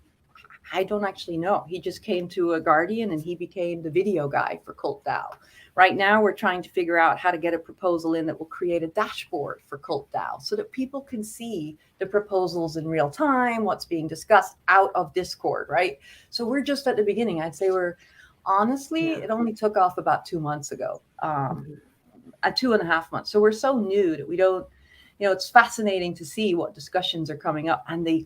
I don't actually know. He just came to a guardian and he became the video guy for Colt Dao. Right now, we're trying to figure out how to get a proposal in that will create a dashboard for Colt Dao so that people can see the proposals in real time, what's being discussed out of Discord, right? So we're just at the beginning. I'd say it only took off about 2 months ago, 2.5 months. So we're so new that we don't, you know, it's fascinating to see what discussions are coming up. And the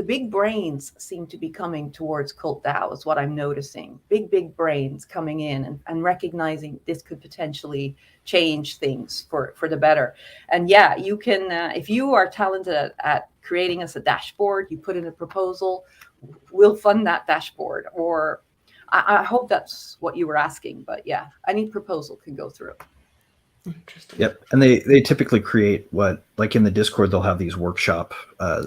big brains seem to be coming towards Cult Dao is what I'm noticing. Big brains coming in and recognizing this could potentially change things for the better. And yeah, you can, if you are talented at creating us a dashboard, you put in a proposal, we'll fund that dashboard. Or I hope that's what you were asking, but yeah, any proposal can go through. Interesting. Yep. And they typically create what, like in the Discord, they'll have these workshop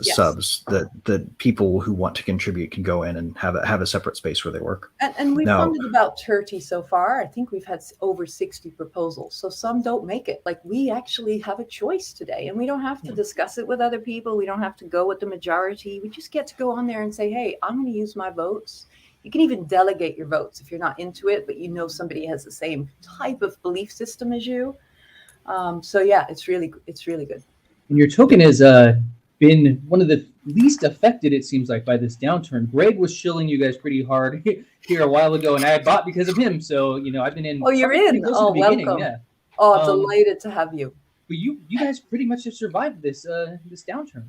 subs that people who want to contribute can go in and have a separate space where they work. And we've funded about 30 so far. I think we've had over 60 proposals. So some don't make it. Like, we actually have a choice today, and we don't have to discuss it with other people. We don't have to go with the majority. We just get to go on there and say, hey, I'm going to use my votes. You can even delegate your votes if you're not into it, but you know somebody has the same type of belief system as you. So yeah, it's really good. And your token has been one of the least affected, it seems like, by this downturn. Greg was shilling you guys pretty hard here a while ago, and I bought because of him. So I've been in. Oh, you're in. Oh, welcome. Yeah. Oh, delighted to have you. But you guys pretty much have survived this downturn.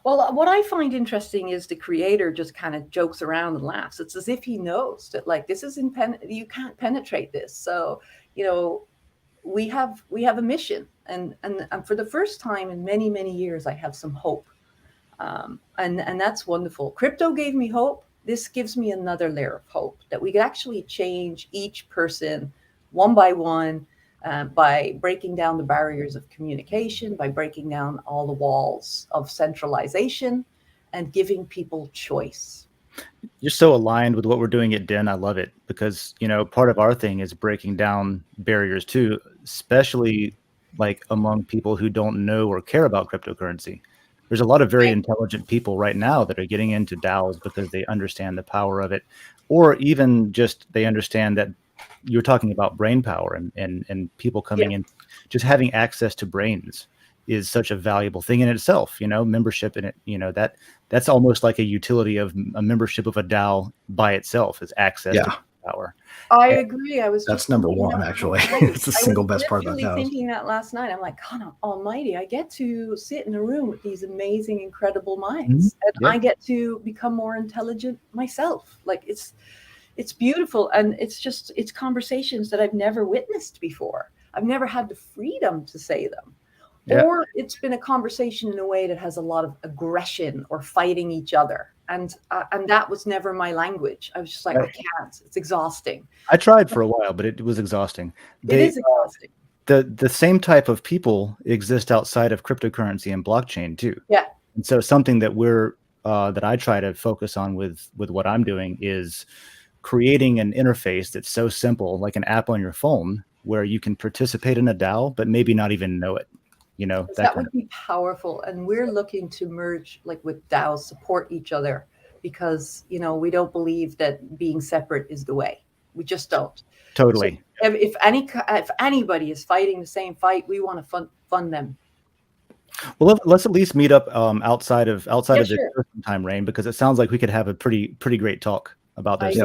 Well, what I find interesting is the creator just kind of jokes around and laughs. It's as if he knows that, like, this is you can't penetrate this. So we have a mission, and for the first time in many years, I have some hope, and that's wonderful. Crypto gave me hope. This gives me another layer of hope that we could actually change each person one by one, by breaking down the barriers of communication, by breaking down all the walls of centralization, and giving people choice. You're so aligned with what we're doing at Den. I love it because, part of our thing is breaking down barriers too, especially like among people who don't know or care about cryptocurrency. There's a lot of very intelligent people right now that are getting into DAOs because they understand the power of it, or even just they understand that you're talking about brain power and people coming in, just having access to brains is such a valuable thing in itself. Membership in it, that's almost like a utility of a membership of a DAO by itself is access to power. I agree. That's number one, actually. It's the single best part about DAOs. I was thinking that last night. I'm like, God almighty, I get to sit in a room with these amazing, incredible minds, and I get to become more intelligent myself. Like, it's beautiful, and it's conversations that I've never witnessed before. I've never had the freedom to say them. Or it's been a conversation in a way that has a lot of aggression or fighting each other. And that was never my language. I was just like, I can't. It's exhausting. I tried for a while, but it was exhausting. It is exhausting. The same type of people exist outside of cryptocurrency and blockchain too. Yeah. And so something that that I try to focus on with what I'm doing is creating an interface that's so simple, like an app on your phone, where you can participate in a DAO, but maybe not even know it. That would be powerful. And we're looking to merge, like, with DAOs, support each other, because, we don't believe that being separate is the way. We just don't. Totally. So if anybody is fighting the same fight, we want to fund them. Well, let's at least meet up outside of sure. the time, Rain, because it sounds like we could have a pretty great talk about this.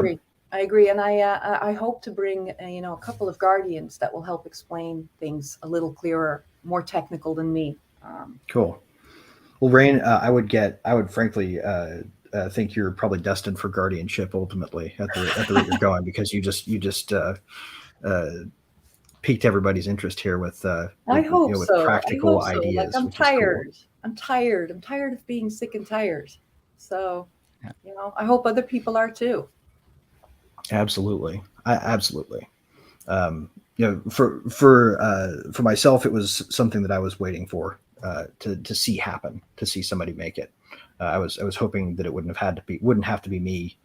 I agree, and I hope to bring a couple of guardians that will help explain things a little clearer, more technical than me. Cool. Well, Rain, I would frankly think you're probably destined for guardianship ultimately at the rate you're going, because you just piqued everybody's interest here with with practical ideas. Like, I'm tired. Cool. I'm tired of being sick and tired. So, I hope other people are too. Absolutely. Absolutely. For myself, it was something that I was waiting for to see happen, to see somebody make it. I was hoping that it wouldn't have to be me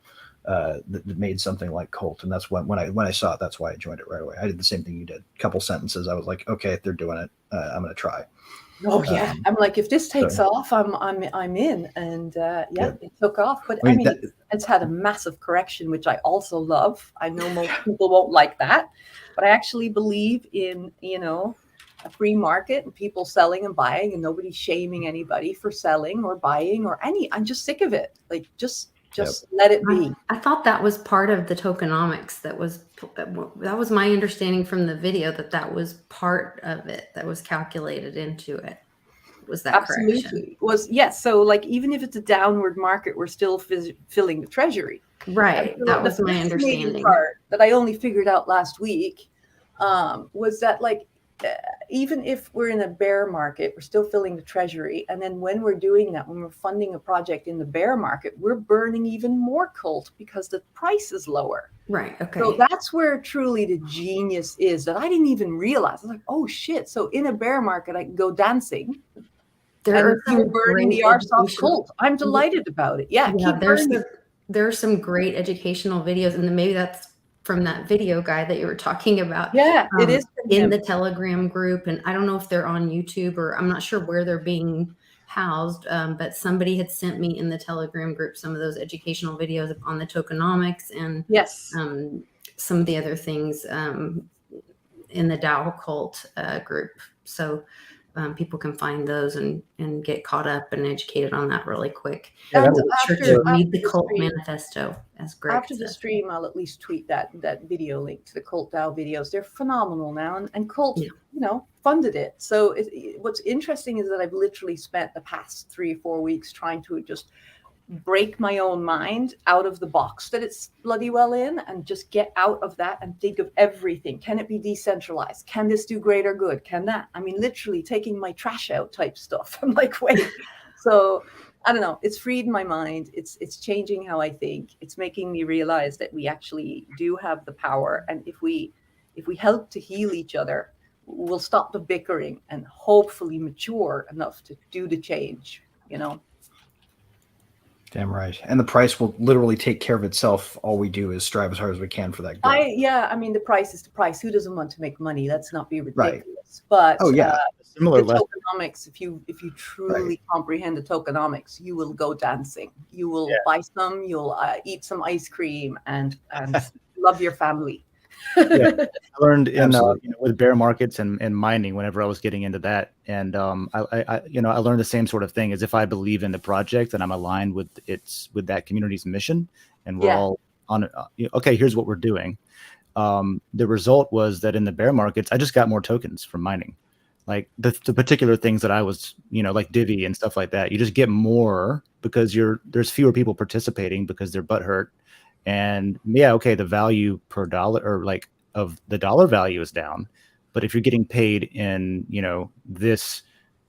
that made something like Colt. And that's when I saw it, that's why I joined it right away. I did the same thing you did. A couple sentences. I was like, okay, if they're doing it, I'm going to try. Oh yeah. I'm like, if this takes off, I'm in. And it took off. But I mean it's had a massive correction, which I also love. I know most people won't like that, but I actually believe in, a free market and people selling and buying, and nobody shaming anybody for selling or buying I'm just sick of it. Like, just let it be. I thought that was part of the tokenomics. That was my understanding from the video, that was part of it, that was calculated into it. Was that absolutely correction? Yes. So, like, even if it's a downward market, we're still filling the treasury. Right. That was my understanding. Part that I only figured out last week was that, like, even if we're in a bear market, we're still filling the treasury. And then when we're doing that, when we're funding a project in the bear market, we're burning even more Colt because the price is lower. Right. Okay. So that's where truly the genius is that I didn't even realize. I was like, oh shit. So in a bear market, I can go dancing. You're burning the arse off Colt. I'm delighted about it. Yeah. There are some great educational videos, and then maybe that's from that video guy that you were talking about. Yeah, it is in the Telegram group, and I don't know if they're on YouTube, or I'm not sure where they're being housed, but somebody had sent me in the Telegram group some of those educational videos on the tokenomics and some of the other things in the DAO cult group. So people can find those and get caught up and educated on that really quick. And read the cult manifesto, as Greg after the stream, I'll at least tweet that video link to the Cult Dao videos. They're phenomenal now, and Cult, funded it. So what's interesting is that I've literally spent the past 3 or 4 weeks trying to just break my own mind out of the box that it's bloody well in, and just get out of that and think of everything. Can it be decentralized? Can this do greater good? Can that? I mean, literally taking my trash out type stuff. I'm like, wait. So I don't know. It's freed my mind. It's changing how I think. It's making me realize that we actually do have the power, and if we help to heal each other, we'll stop the bickering and hopefully mature enough to do the change. Damn right. And the price will literally take care of itself. All we do is strive as hard as we can for that good. I mean, the price is the price. Who doesn't want to make money? Let's not be ridiculous. Right. But similar the tokenomics, if you truly comprehend the tokenomics, you will go dancing. You will buy some, you'll eat some ice cream and love your family. I learned in with bear markets and mining whenever I was getting into that, and I learned the same sort of thing. As if I believe in the project and I'm aligned with that community's mission, and we're all on it. Okay, here's what we're doing. The result was that in the bear markets, I just got more tokens from mining, like the particular things that I was, like Divi and stuff like that. You just get more because there's fewer people participating because they're butthurt. And the value per dollar, or like of the dollar value, is down, but if you're getting paid in this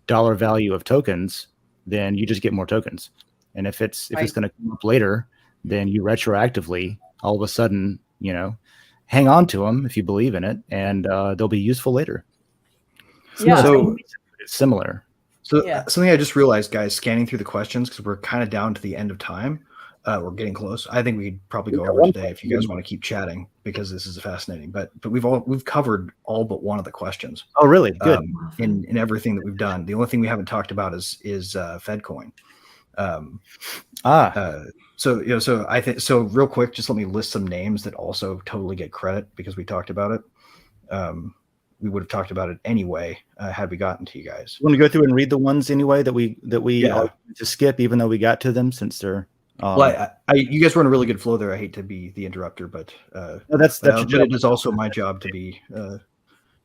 dollar value of tokens, then you just get more tokens. And if it's going to come up later, then you retroactively all of a sudden hang on to them if you believe in it, and they'll be useful later. So it's similar. So something I just realized, guys, scanning through the questions, because we're kind of down to the end of time. We're getting close. I think we'd probably go over today if you guys want to keep chatting, because this is fascinating. But we've covered all but one of the questions. Oh, really? Good. In everything that we've done, the only thing we haven't talked about is FedCoin. So I think real quick, just let me list some names that also totally get credit because we talked about it. We would have talked about it anyway had we gotten to you guys. You want to go through and read the ones anyway that we to skip, even though we got to them, since they're. You guys were in a really good flow there. I hate to be the interrupter, but that's but it is also my job to be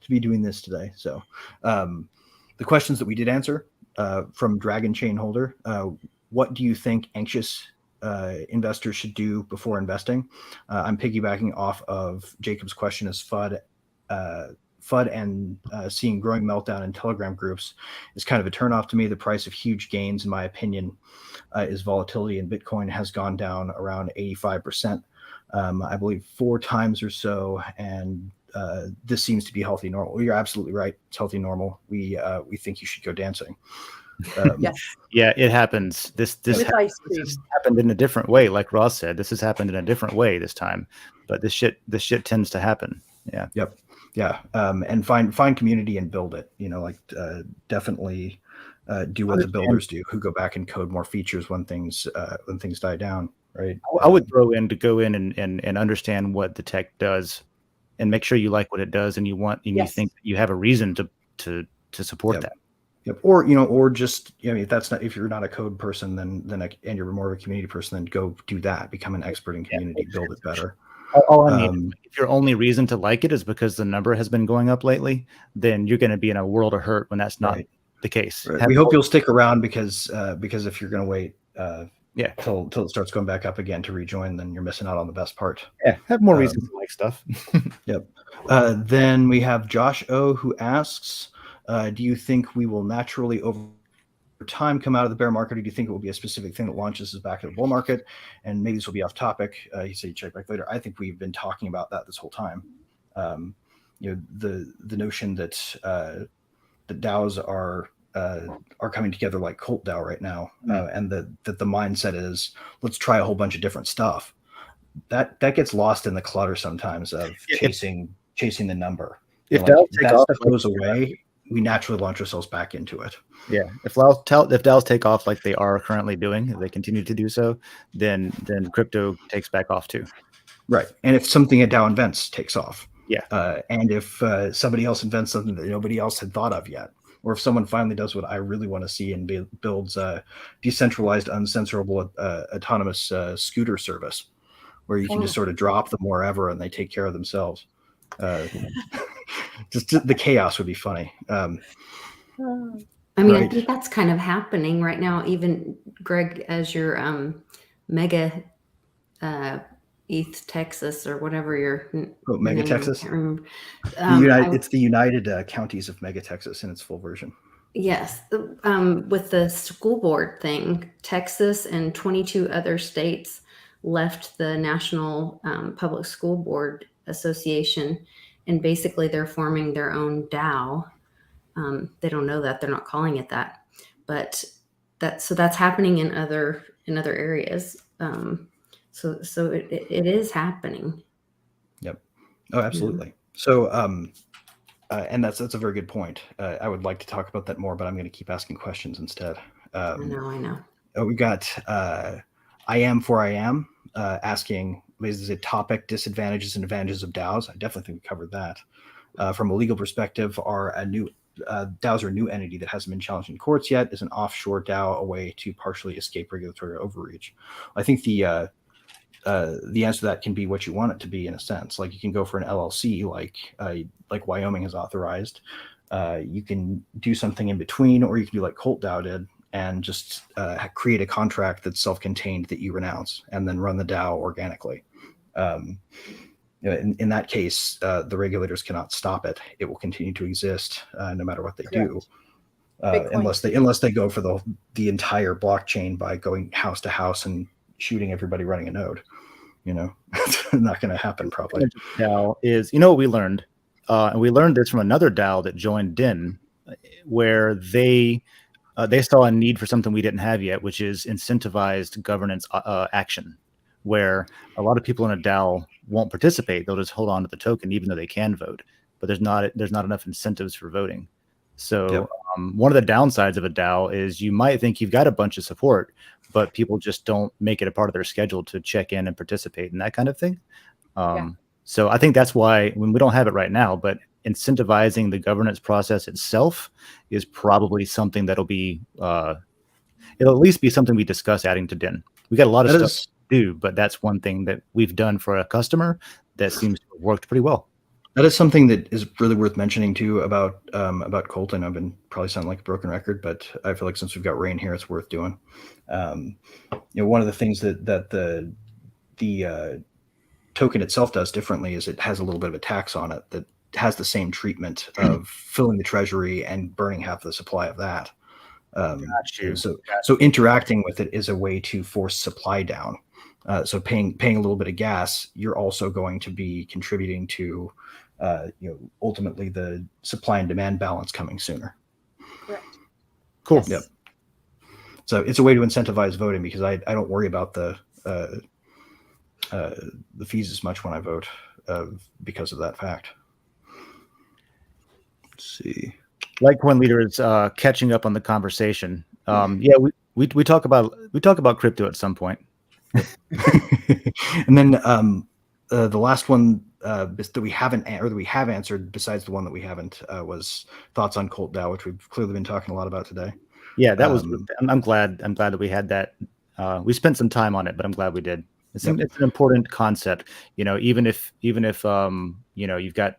doing this today. So the questions that we did answer from Dragonchain holder, what do you think anxious investors should do before investing? I'm piggybacking off of Jacob's question as FUD and seeing growing meltdown in Telegram groups is kind of a turnoff to me. The price of huge gains, in my opinion, is volatility, and Bitcoin has gone down around 85%, I believe 4 times or so, and this seems to be healthy normal. You're absolutely right. It's healthy normal. We think you should go dancing. Yeah, it happens. This has happened in a different way. Like Ross said, this has happened in a different way this time, but this shit tends to happen. Yeah. Yep. Yeah. And find community and build it, definitely do what the builders do, who go back and code more features when things die down. Right. I would throw in to go in and understand what the tech does and make sure you like what it does and you think you have a reason to support that. Yep. Or just, if you're not a code person, then and you're more of a community person, then go do that. Become an expert in community, build it better. All I mean, if your only reason to like it is because the number has been going up lately, then you're going to be in a world of hurt when that's not the case. Right. We hope you'll stick around because if you're going to wait, Yeah. Till it starts going back up again to rejoin, then you're missing out on the best part. Yeah, have more reasons to like stuff. Yep. Then we have Josh O, who asks, do you think we will naturally over time come out of the bear market, or do you think it will be a specific thing that launches us back to the bull market? And maybe this will be off topic. He said check back later. I think we've been talking about that this whole time. The notion that the DAOs are coming together like Cult Dao right now, and that the mindset is let's try a whole bunch of different stuff. That gets lost in the clutter sometimes of chasing the number. If that stuff goes away, we naturally launch ourselves back into it. Yeah, if DAOs take off like they are currently doing, if they continue to do so, then crypto takes back off too. Right, and if something a DAO invents takes off, and if somebody else invents something that nobody else had thought of yet, or if someone finally does what I really want to see and builds a decentralized, uncensorable, autonomous scooter service, where you can just sort of drop them wherever and they take care of themselves. Just the chaos would be funny. I mean, I think that's kind of happening right now. Even Greg, as your mega ETH Texas or whatever your Mega Texas. It's the United Counties of Mega Texas in its full version. Yes, with the school board thing, Texas and 22 other states left the National Public School Board Association, and basically they're forming their own DAO. They don't know that, they're not calling it that, but that's happening in other areas. So it is happening. Yep. Oh, absolutely. So and that's a very good point. I would like to talk about that more, but I'm going to keep asking questions instead. I know. We got I am asking, is it topic disadvantages and advantages of DAOs? I definitely think we covered that. From a legal perspective, DAOs are a new entity that hasn't been challenged in courts yet. Is an offshore DAO a way to partially escape regulatory overreach? I think the answer to that can be what you want it to be, in a sense. Like you can go for an LLC, like Wyoming has authorized. You can do something in between, or you can do like Colt Dao did and just create a contract that's self-contained that you renounce, and then run the DAO organically. In that case, the regulators cannot stop it. It will continue to exist no matter what they do, unless they go for the entire blockchain by going house to house and shooting everybody running a node. It's not going to happen probably. DAO is, what we learned, and we learned this from another DAO that joined DIN, where they saw a need for something we didn't have yet, which is incentivized governance action, where a lot of people in a DAO won't participate. They'll just hold on to the token, even though they can vote, but there's not enough incentives for voting. So one of the downsides of a DAO is you might think you've got a bunch of support, but people just don't make it a part of their schedule to check in and participate and that kind of thing. So I think that's why when we don't have it right now, but incentivizing the governance process itself is probably something that'll be, it'll at least be something we discuss adding to DIN. We got a lot of stuff to do, but that's one thing that we've done for a customer that seems to have worked pretty well. That is something that is really worth mentioning too about Colton. I've been probably sounding like a broken record, but I feel like since we've got Rain here, it's worth doing. One of the things that the token itself does differently is it has a little bit of a tax on it that has the same treatment of filling the treasury and burning half the supply of that. So interacting with it is a way to force supply down. So paying a little bit of gas, you're also going to be contributing to ultimately the supply and demand balance coming sooner. Correct. Cool. Yes. Yep. So it's a way to incentivize voting, because I don't worry about the fees as much when I vote because of that fact. Let's see. Litecoin Leader is catching up on the conversation. We talk about crypto at some point. And then the last one that we have answered, besides the one that we haven't, was thoughts on Colt Dao, which we've clearly been talking a lot about today. Yeah, that was. I'm glad that we had that. We spent some time on it, but I'm glad we did. It's an important concept. Even if you've got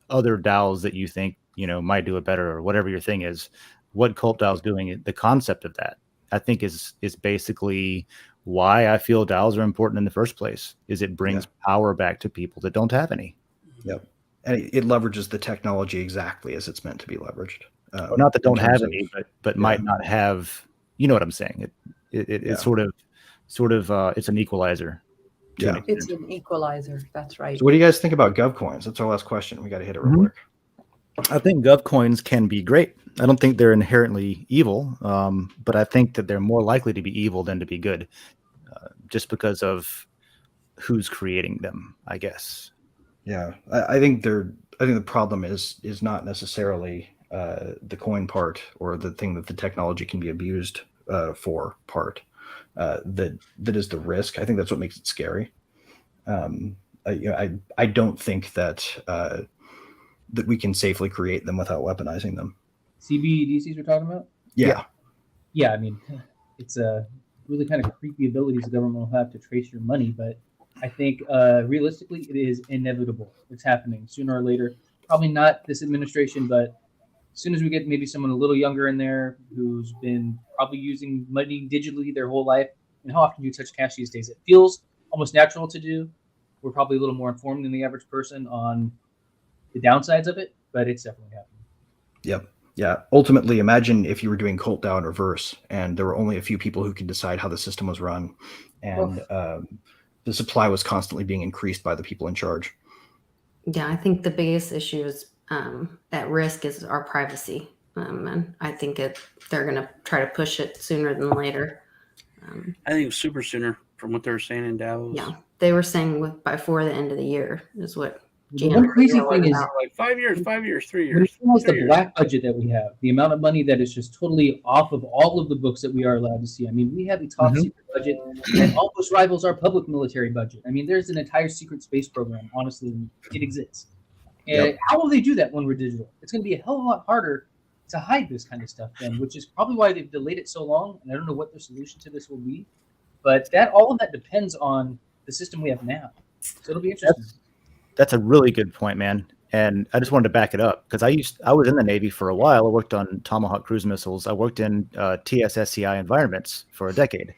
other DAOs that you think might do it better, or whatever your thing is, what Cult Dao is doing, the concept of that, I think is basically why I feel DAOs are important in the first place. Is it brings power back to people that don't have any. Yep. And it leverages the technology exactly as it's meant to be leveraged. Or not that don't have any, but might not have. You know what I'm saying? It's sort of it's an equalizer. Yeah, it's an equalizer. That's right. So what do you guys think about gov coins? That's our last question. We got to hit it real quick. I think gov coins can be great. I don't think they're inherently evil, but I think that they're more likely to be evil than to be good, just because of who's creating them, I guess. Yeah, I think the problem is not necessarily the coin part or the thing that the technology can be abused for part. That is the risk. I think that's what makes it scary. I don't think that that we can safely create them without weaponizing them. CBDCs we're talking about? Yeah. I mean, it's a really kind of creepy abilities the government will have to trace your money, but I think realistically it is inevitable. It's happening sooner or later. Probably not this administration, but as soon as we get maybe someone a little younger in there who's been probably using money digitally their whole life. And how often do you touch cash these days? It feels almost natural to do. We're probably a little more informed than the average person on the downsides of it, but it's definitely happening. Yep. Yeah. Ultimately, imagine if you were doing Colt Dao in reverse and there were only a few people who could decide how the system was run, and the supply was constantly being increased by the people in charge. Yeah, I think the biggest issue is at risk is our privacy. And I think they're going to try to push it sooner than later. I think super sooner from what they were saying in Davos. Yeah, they were saying before the end of the year is what. The one crazy thing is like 5 years, 3 years. When you realize the black budget that we have, the amount of money that is just totally off of all of the books that we are allowed to see. I mean, we have a top secret budget that almost rivals our public military budget. I mean, there's an entire secret space program. Honestly, it exists. And how will they do that when we're digital? It's going to be a hell of a lot harder to hide this kind of stuff then, which is probably why they've delayed it so long. And I don't know what their solution to this will be, but all of that depends on the system we have now. So it'll be interesting. That's a really good point, man. And I just wanted to back it up because I was in the Navy for a while. I worked on Tomahawk cruise missiles. I worked in TSSCI environments for a decade.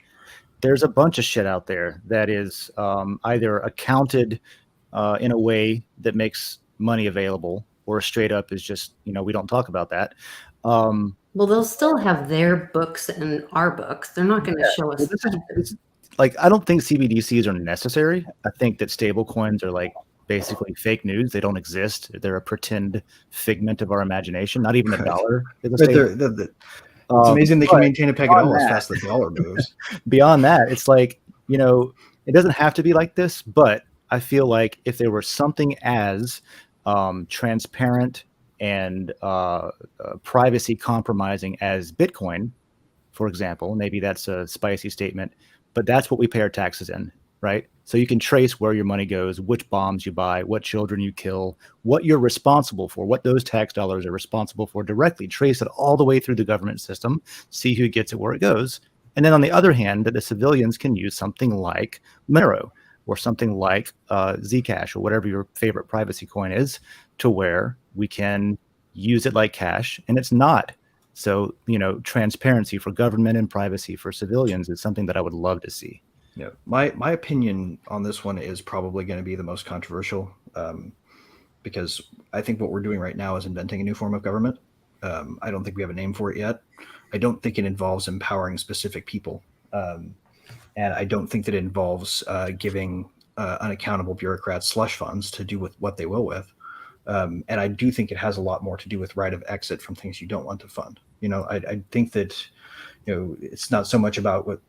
There's a bunch of shit out there that is either accounted in a way that makes money available, or straight up is just, we don't talk about that. Well, they'll still have their books and our books. They're not going to show us. I don't think CBDCs are necessary. I think that stable coins are basically fake news. They don't exist. They're a pretend figment of our imagination. Not even a dollar is a stable. It's amazing they can maintain a peg at all as fast as the dollar moves. Beyond that, it's it doesn't have to be like this, but I feel like if there were something as transparent and privacy compromising as Bitcoin, for example, maybe that's a spicy statement, but that's what we pay our taxes in, right? So you can trace where your money goes, which bombs you buy, what children you kill, what you're responsible for, what those tax dollars are responsible for directly. Trace it all the way through the government system, see who gets it where it goes. And then on the other hand, the civilians can use something like Monero or something like Zcash or whatever your favorite privacy coin is, to where we can use it like cash and it's not. So, transparency for government and privacy for civilians is something that I would love to see. Yeah, my opinion on this one is probably going to be the most controversial, because I think what we're doing right now is inventing a new form of government. I don't think we have a name for it yet. I don't think it involves empowering specific people, and I don't think that it involves giving unaccountable bureaucrats slush funds to do with what they will with. And I do think it has a lot more to do with right of exit from things you don't want to fund. I think that it's not so much about what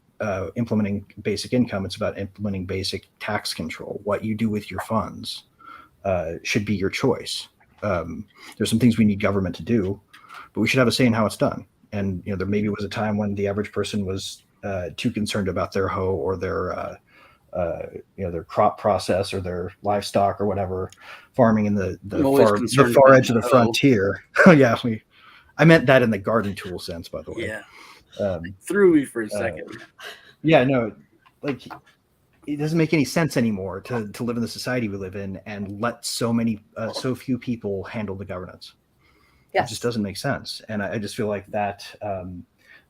implementing basic income. It's about implementing basic tax control. What you do with your funds should be your choice. There's some things we need government to do, but we should have a say in how it's done. And there maybe was a time when the average person was too concerned about their hoe or their crop process or their livestock or whatever, farming in the far edge of the frontier. Yeah, I meant that in the garden tool sense, by the way. Yeah. Threw me for a second. It doesn't make any sense anymore to live in the society we live in and let so few people handle the governance. Yes. It just doesn't make sense. And I just feel like that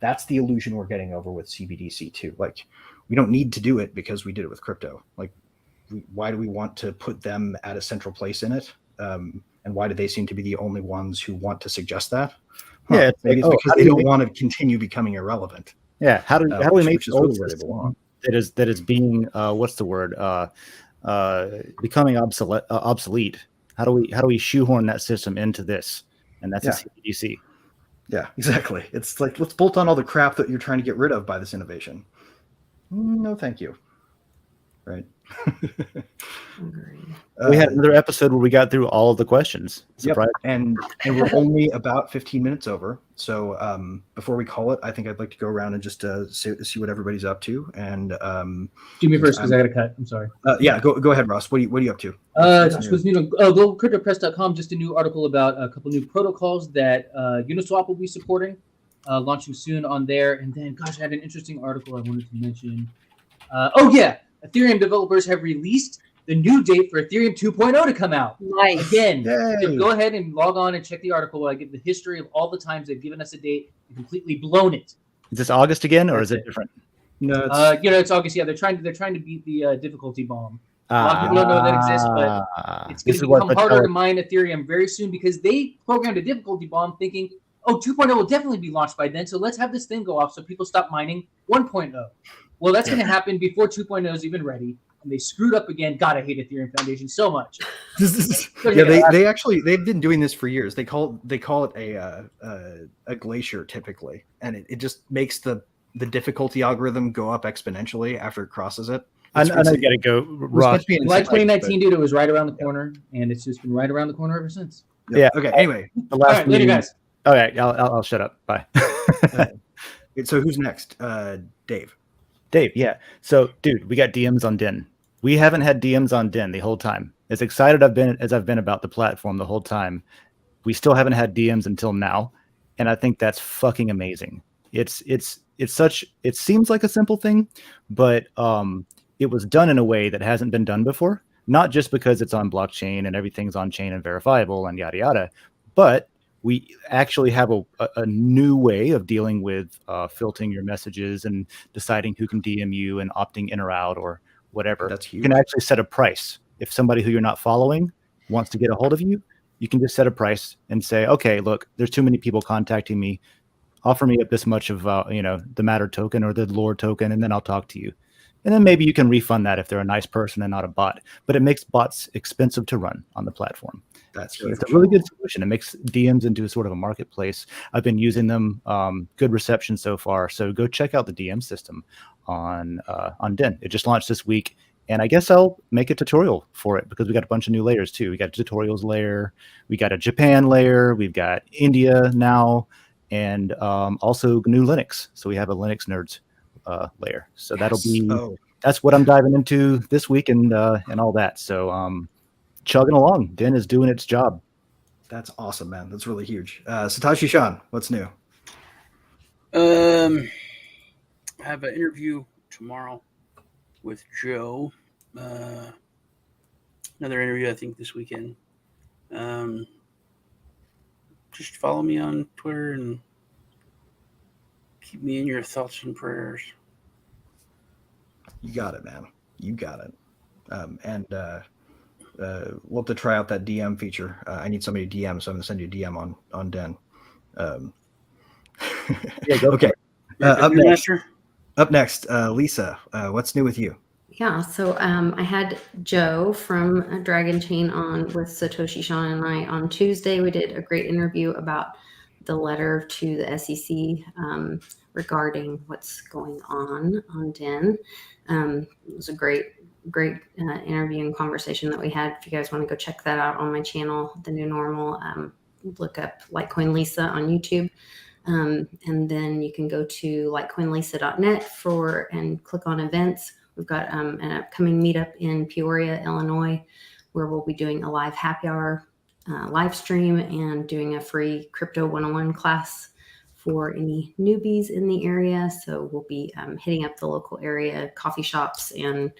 That's the illusion we're getting over with CBDC too. Like, we don't need to do it because we did it with crypto. Like, why do we want to put them at a central place in it? And why do they seem to be the only ones who want to suggest that? Yeah, maybe it's because they don't want to continue becoming irrelevant. Yeah, how do we make the old system that is being what's the word becoming obsolete? How do we shoehorn that system into this? And that's a CBDC. Yeah, exactly. It's like, let's bolt on all the crap that you're trying to get rid of by this innovation. No, thank you. Right. We had another episode where we got through all of the questions. Yep. And we're only about 15 minutes over. So before we call it, I think I'd like to go around and just see what everybody's up to. And do me first because I got to cut. I'm sorry. Yeah, go ahead, Ross. What are you up to? Go cryptopress.com. Just a new article about a couple new protocols that Uniswap will be supporting, launching soon on there. And then, gosh, I had an interesting article I wanted to mention. Ethereum developers have released the new date for Ethereum 2.0 to come out. Nice. Again, so go ahead and log on and check the article where I give the history of all the times they've given us a date and completely blown it. Is this August again, or is it different? No, it's August. Yeah, they're trying to beat the difficulty bomb. A lot of people don't know that exists, but it's going to become harder to mine Ethereum very soon because they programmed a difficulty bomb thinking, 2.0 will definitely be launched by then, so let's have this thing go off so people stop mining 1.0. Well, that's going to happen before 2.0 is even ready, and they screwed up again. God, I hate Ethereum Foundation so much. They've been doing this for years. They call it a glacier typically, and it just makes the difficulty algorithm go up exponentially after it crosses it. I know you got to go. Like 2019, dude, it was right around the corner, and it's just been right around the corner ever since. Yeah. Okay. Anyway, all right, later, guys. Okay, I'll shut up. Bye. So who's next? Dave. Yeah. So, dude, we got DMs on DIN. We haven't had DMs on DIN the whole time. As excited I've been about the platform the whole time, we still haven't had DMs until now, and I think that's fucking amazing. It seems like a simple thing, but it was done in a way that hasn't been done before. Not just because it's on blockchain and everything's on chain and verifiable and yada yada, but we actually have a new way of dealing with filtering your messages and deciding who can DM you and opting in or out or whatever. That's huge. You can actually set a price. If somebody who you're not following wants to get a hold of you, you can just set a price and say, okay, look, there's too many people contacting me. Offer me up this much of the Matter token or the Lore token, and then I'll talk to you. And then maybe you can refund that if they're a nice person and not a bot. But it makes bots expensive to run on the platform. That's It's a really good solution. It makes DMs into a sort of a marketplace. I've been using them. Good reception so far. So go check out the DM system on DIN. It just launched this week, and I guess I'll make a tutorial for it because we got a bunch of new layers too. We got a tutorials layer, we got a Japan layer, we've got India now, and also GNU Linux. So we have a Linux nerds layer. So that's what I'm diving into this week and all that. So chugging along. DIN is doing its job. That's awesome, man. That's really huge. Satoshi Sean, what's new? I have an interview tomorrow with Joe. Another interview, I think, this weekend. Just follow me on Twitter and keep me in your thoughts and prayers. You got it, man. You got it. We'll have to try out that DM feature. I need somebody to DM, so I'm going to send you a DM on DIN. Yeah, go okay. Up next, Lisa, what's new with you? Yeah, so I had Joe from Dragonchain on with Satoshi Sean and I on Tuesday. We did a great interview about the letter to the SEC regarding what's going on DIN. It was a great interview and conversation that we had. If you guys want to go check that out on my channel, The New Normal, look up Litecoin Lisa on YouTube. And then you can go to litecoinlisa.net and click on events. We've got an upcoming meetup in Peoria, Illinois, where we'll be doing a live happy hour live stream and doing a free Crypto 101 class for any newbies in the area. So we'll be hitting up the local area coffee shops and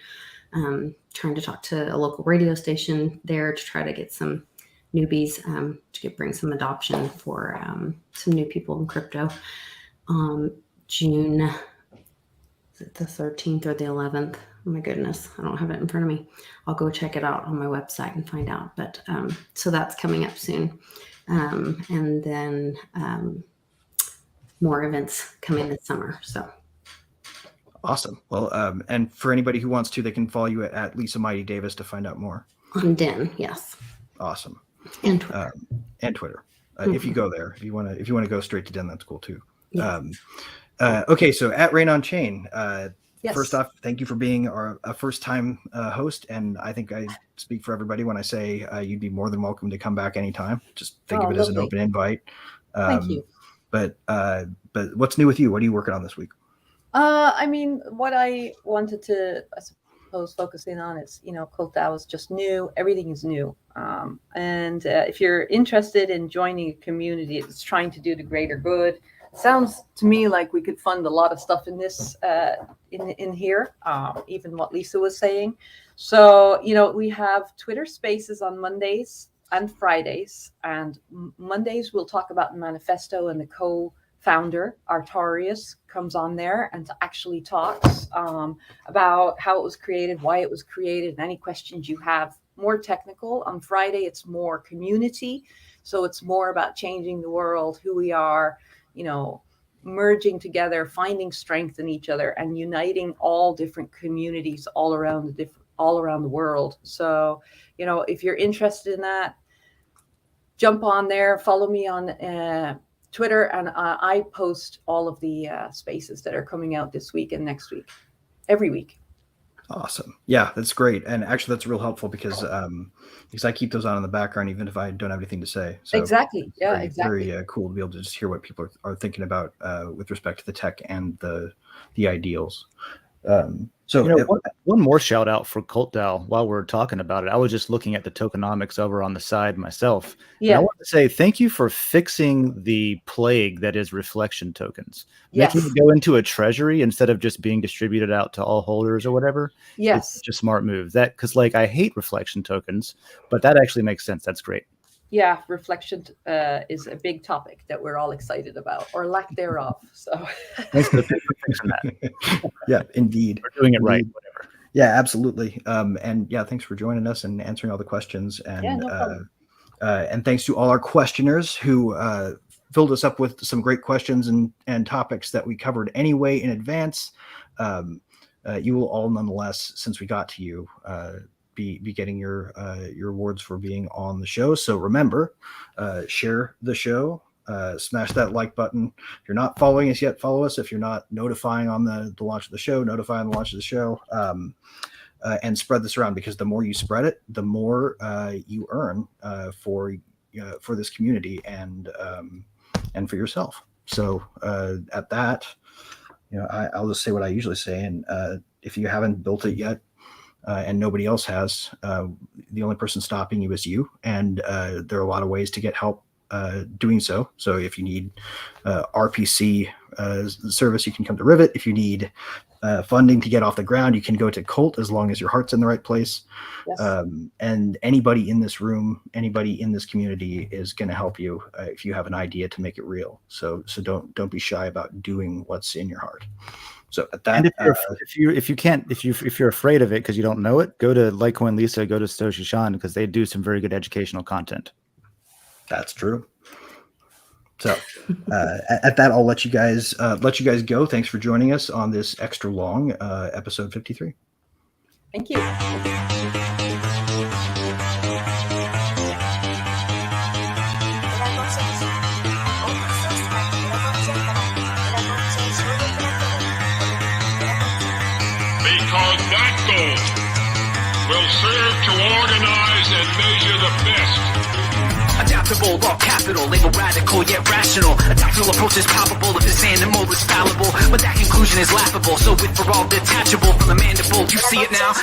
trying to talk to a local radio station there to try to get some newbies bring some adoption for some new people in crypto. June the 13th or the 11th. Oh my goodness, I don't have it in front of me. I'll go check it out on my website and find out. But so that's coming up soon. And then more events coming this summer. So awesome. Well, and for anybody who wants to, they can follow you at Lisa Mighty Davis to find out more. On Den, yes. Awesome. And Twitter. If you go there, if you want to go straight to Den, that's cool too. Yes. Okay, so at Rain on Chain. Yes. First off, thank you for being a first-time host, and I think I speak for everybody when I say you'd be more than welcome to come back anytime. Just think of it as an open invite. Thank you. But what's new with you? What are you working on this week? I mean, what I wanted to, I suppose, focus in on is, Colt Dao is just new. Everything is new. And if you're interested in joining a community that's trying to do the greater good, sounds to me like we could fund a lot of stuff in this in here, even what Lisa was saying. So, we have Twitter Spaces on Mondays and Fridays, and Mondays we'll talk about the manifesto, and the co-founder Artorius comes on there and actually talks about how it was created, why it was created, and any questions you have. More technical. On Friday it's more community, so it's more about changing the world, who we are, merging together, finding strength in each other, and uniting all different communities all around the world. So, if you're interested in that, jump on there, follow me on Twitter, and I post all of the spaces that are coming out this week and next week, every week. Awesome. Yeah, that's great. And actually that's real helpful because I keep those on in the background, even if I don't have anything to say. So exactly. Yeah, exactly. Very cool to be able to just hear what people are thinking about with respect to the tech and the ideals. One more shout out for Cult Dao while we're talking about it. I was just looking at the tokenomics over on the side myself. Yeah. I want to say thank you for fixing the plague that is reflection tokens. Yes. Making it go into a treasury instead of just being distributed out to all holders or whatever. Yes. It's just a smart move. Because I hate reflection tokens, but that actually makes sense. That's great. Yeah, reflection is a big topic that we're all excited about, or lack thereof. So thanks for fixing that. Yeah, indeed. We're doing it right, whatever. Yeah, absolutely. And yeah, thanks for joining us and answering all the questions. And and thanks to all our questioners who filled us up with some great questions and topics that we covered anyway in advance. You will all nonetheless, since we got to you, be getting your awards for being on the show. So remember, share the show, smash that like button. If you're not following us yet, follow us. If you're not notifying on the launch of the show, notify on the launch of the show, and spread this around, because the more you spread it, the more you earn for this community and for yourself. So at that, I'll just say what I usually say. And if you haven't built it yet, and nobody else has, the only person stopping you is you. And there are a lot of ways to get help doing so. So if you need RPC service, you can come to Rivet. If you need funding to get off the ground, you can go to Colt, as long as your heart's in the right place. Yes. And anybody in this room, anybody in this community is going to help you if you have an idea to make it real. So don't be shy about doing what's in your heart. So at that, and if you're afraid of it because you don't know it, go to Litecoin Lisa, go to Satoshi Sean, because they do some very good educational content. That's true. So at that, I'll let you guys go. Thanks for joining us on this extra long episode 53. Thank you. Because that goal will serve to organize and measure the best. Adaptable, all capital, label radical yet rational. A tactical approach is palpable if this animal is fallible, but that conclusion is laughable. So with for all detachable from the mandible, you see it now.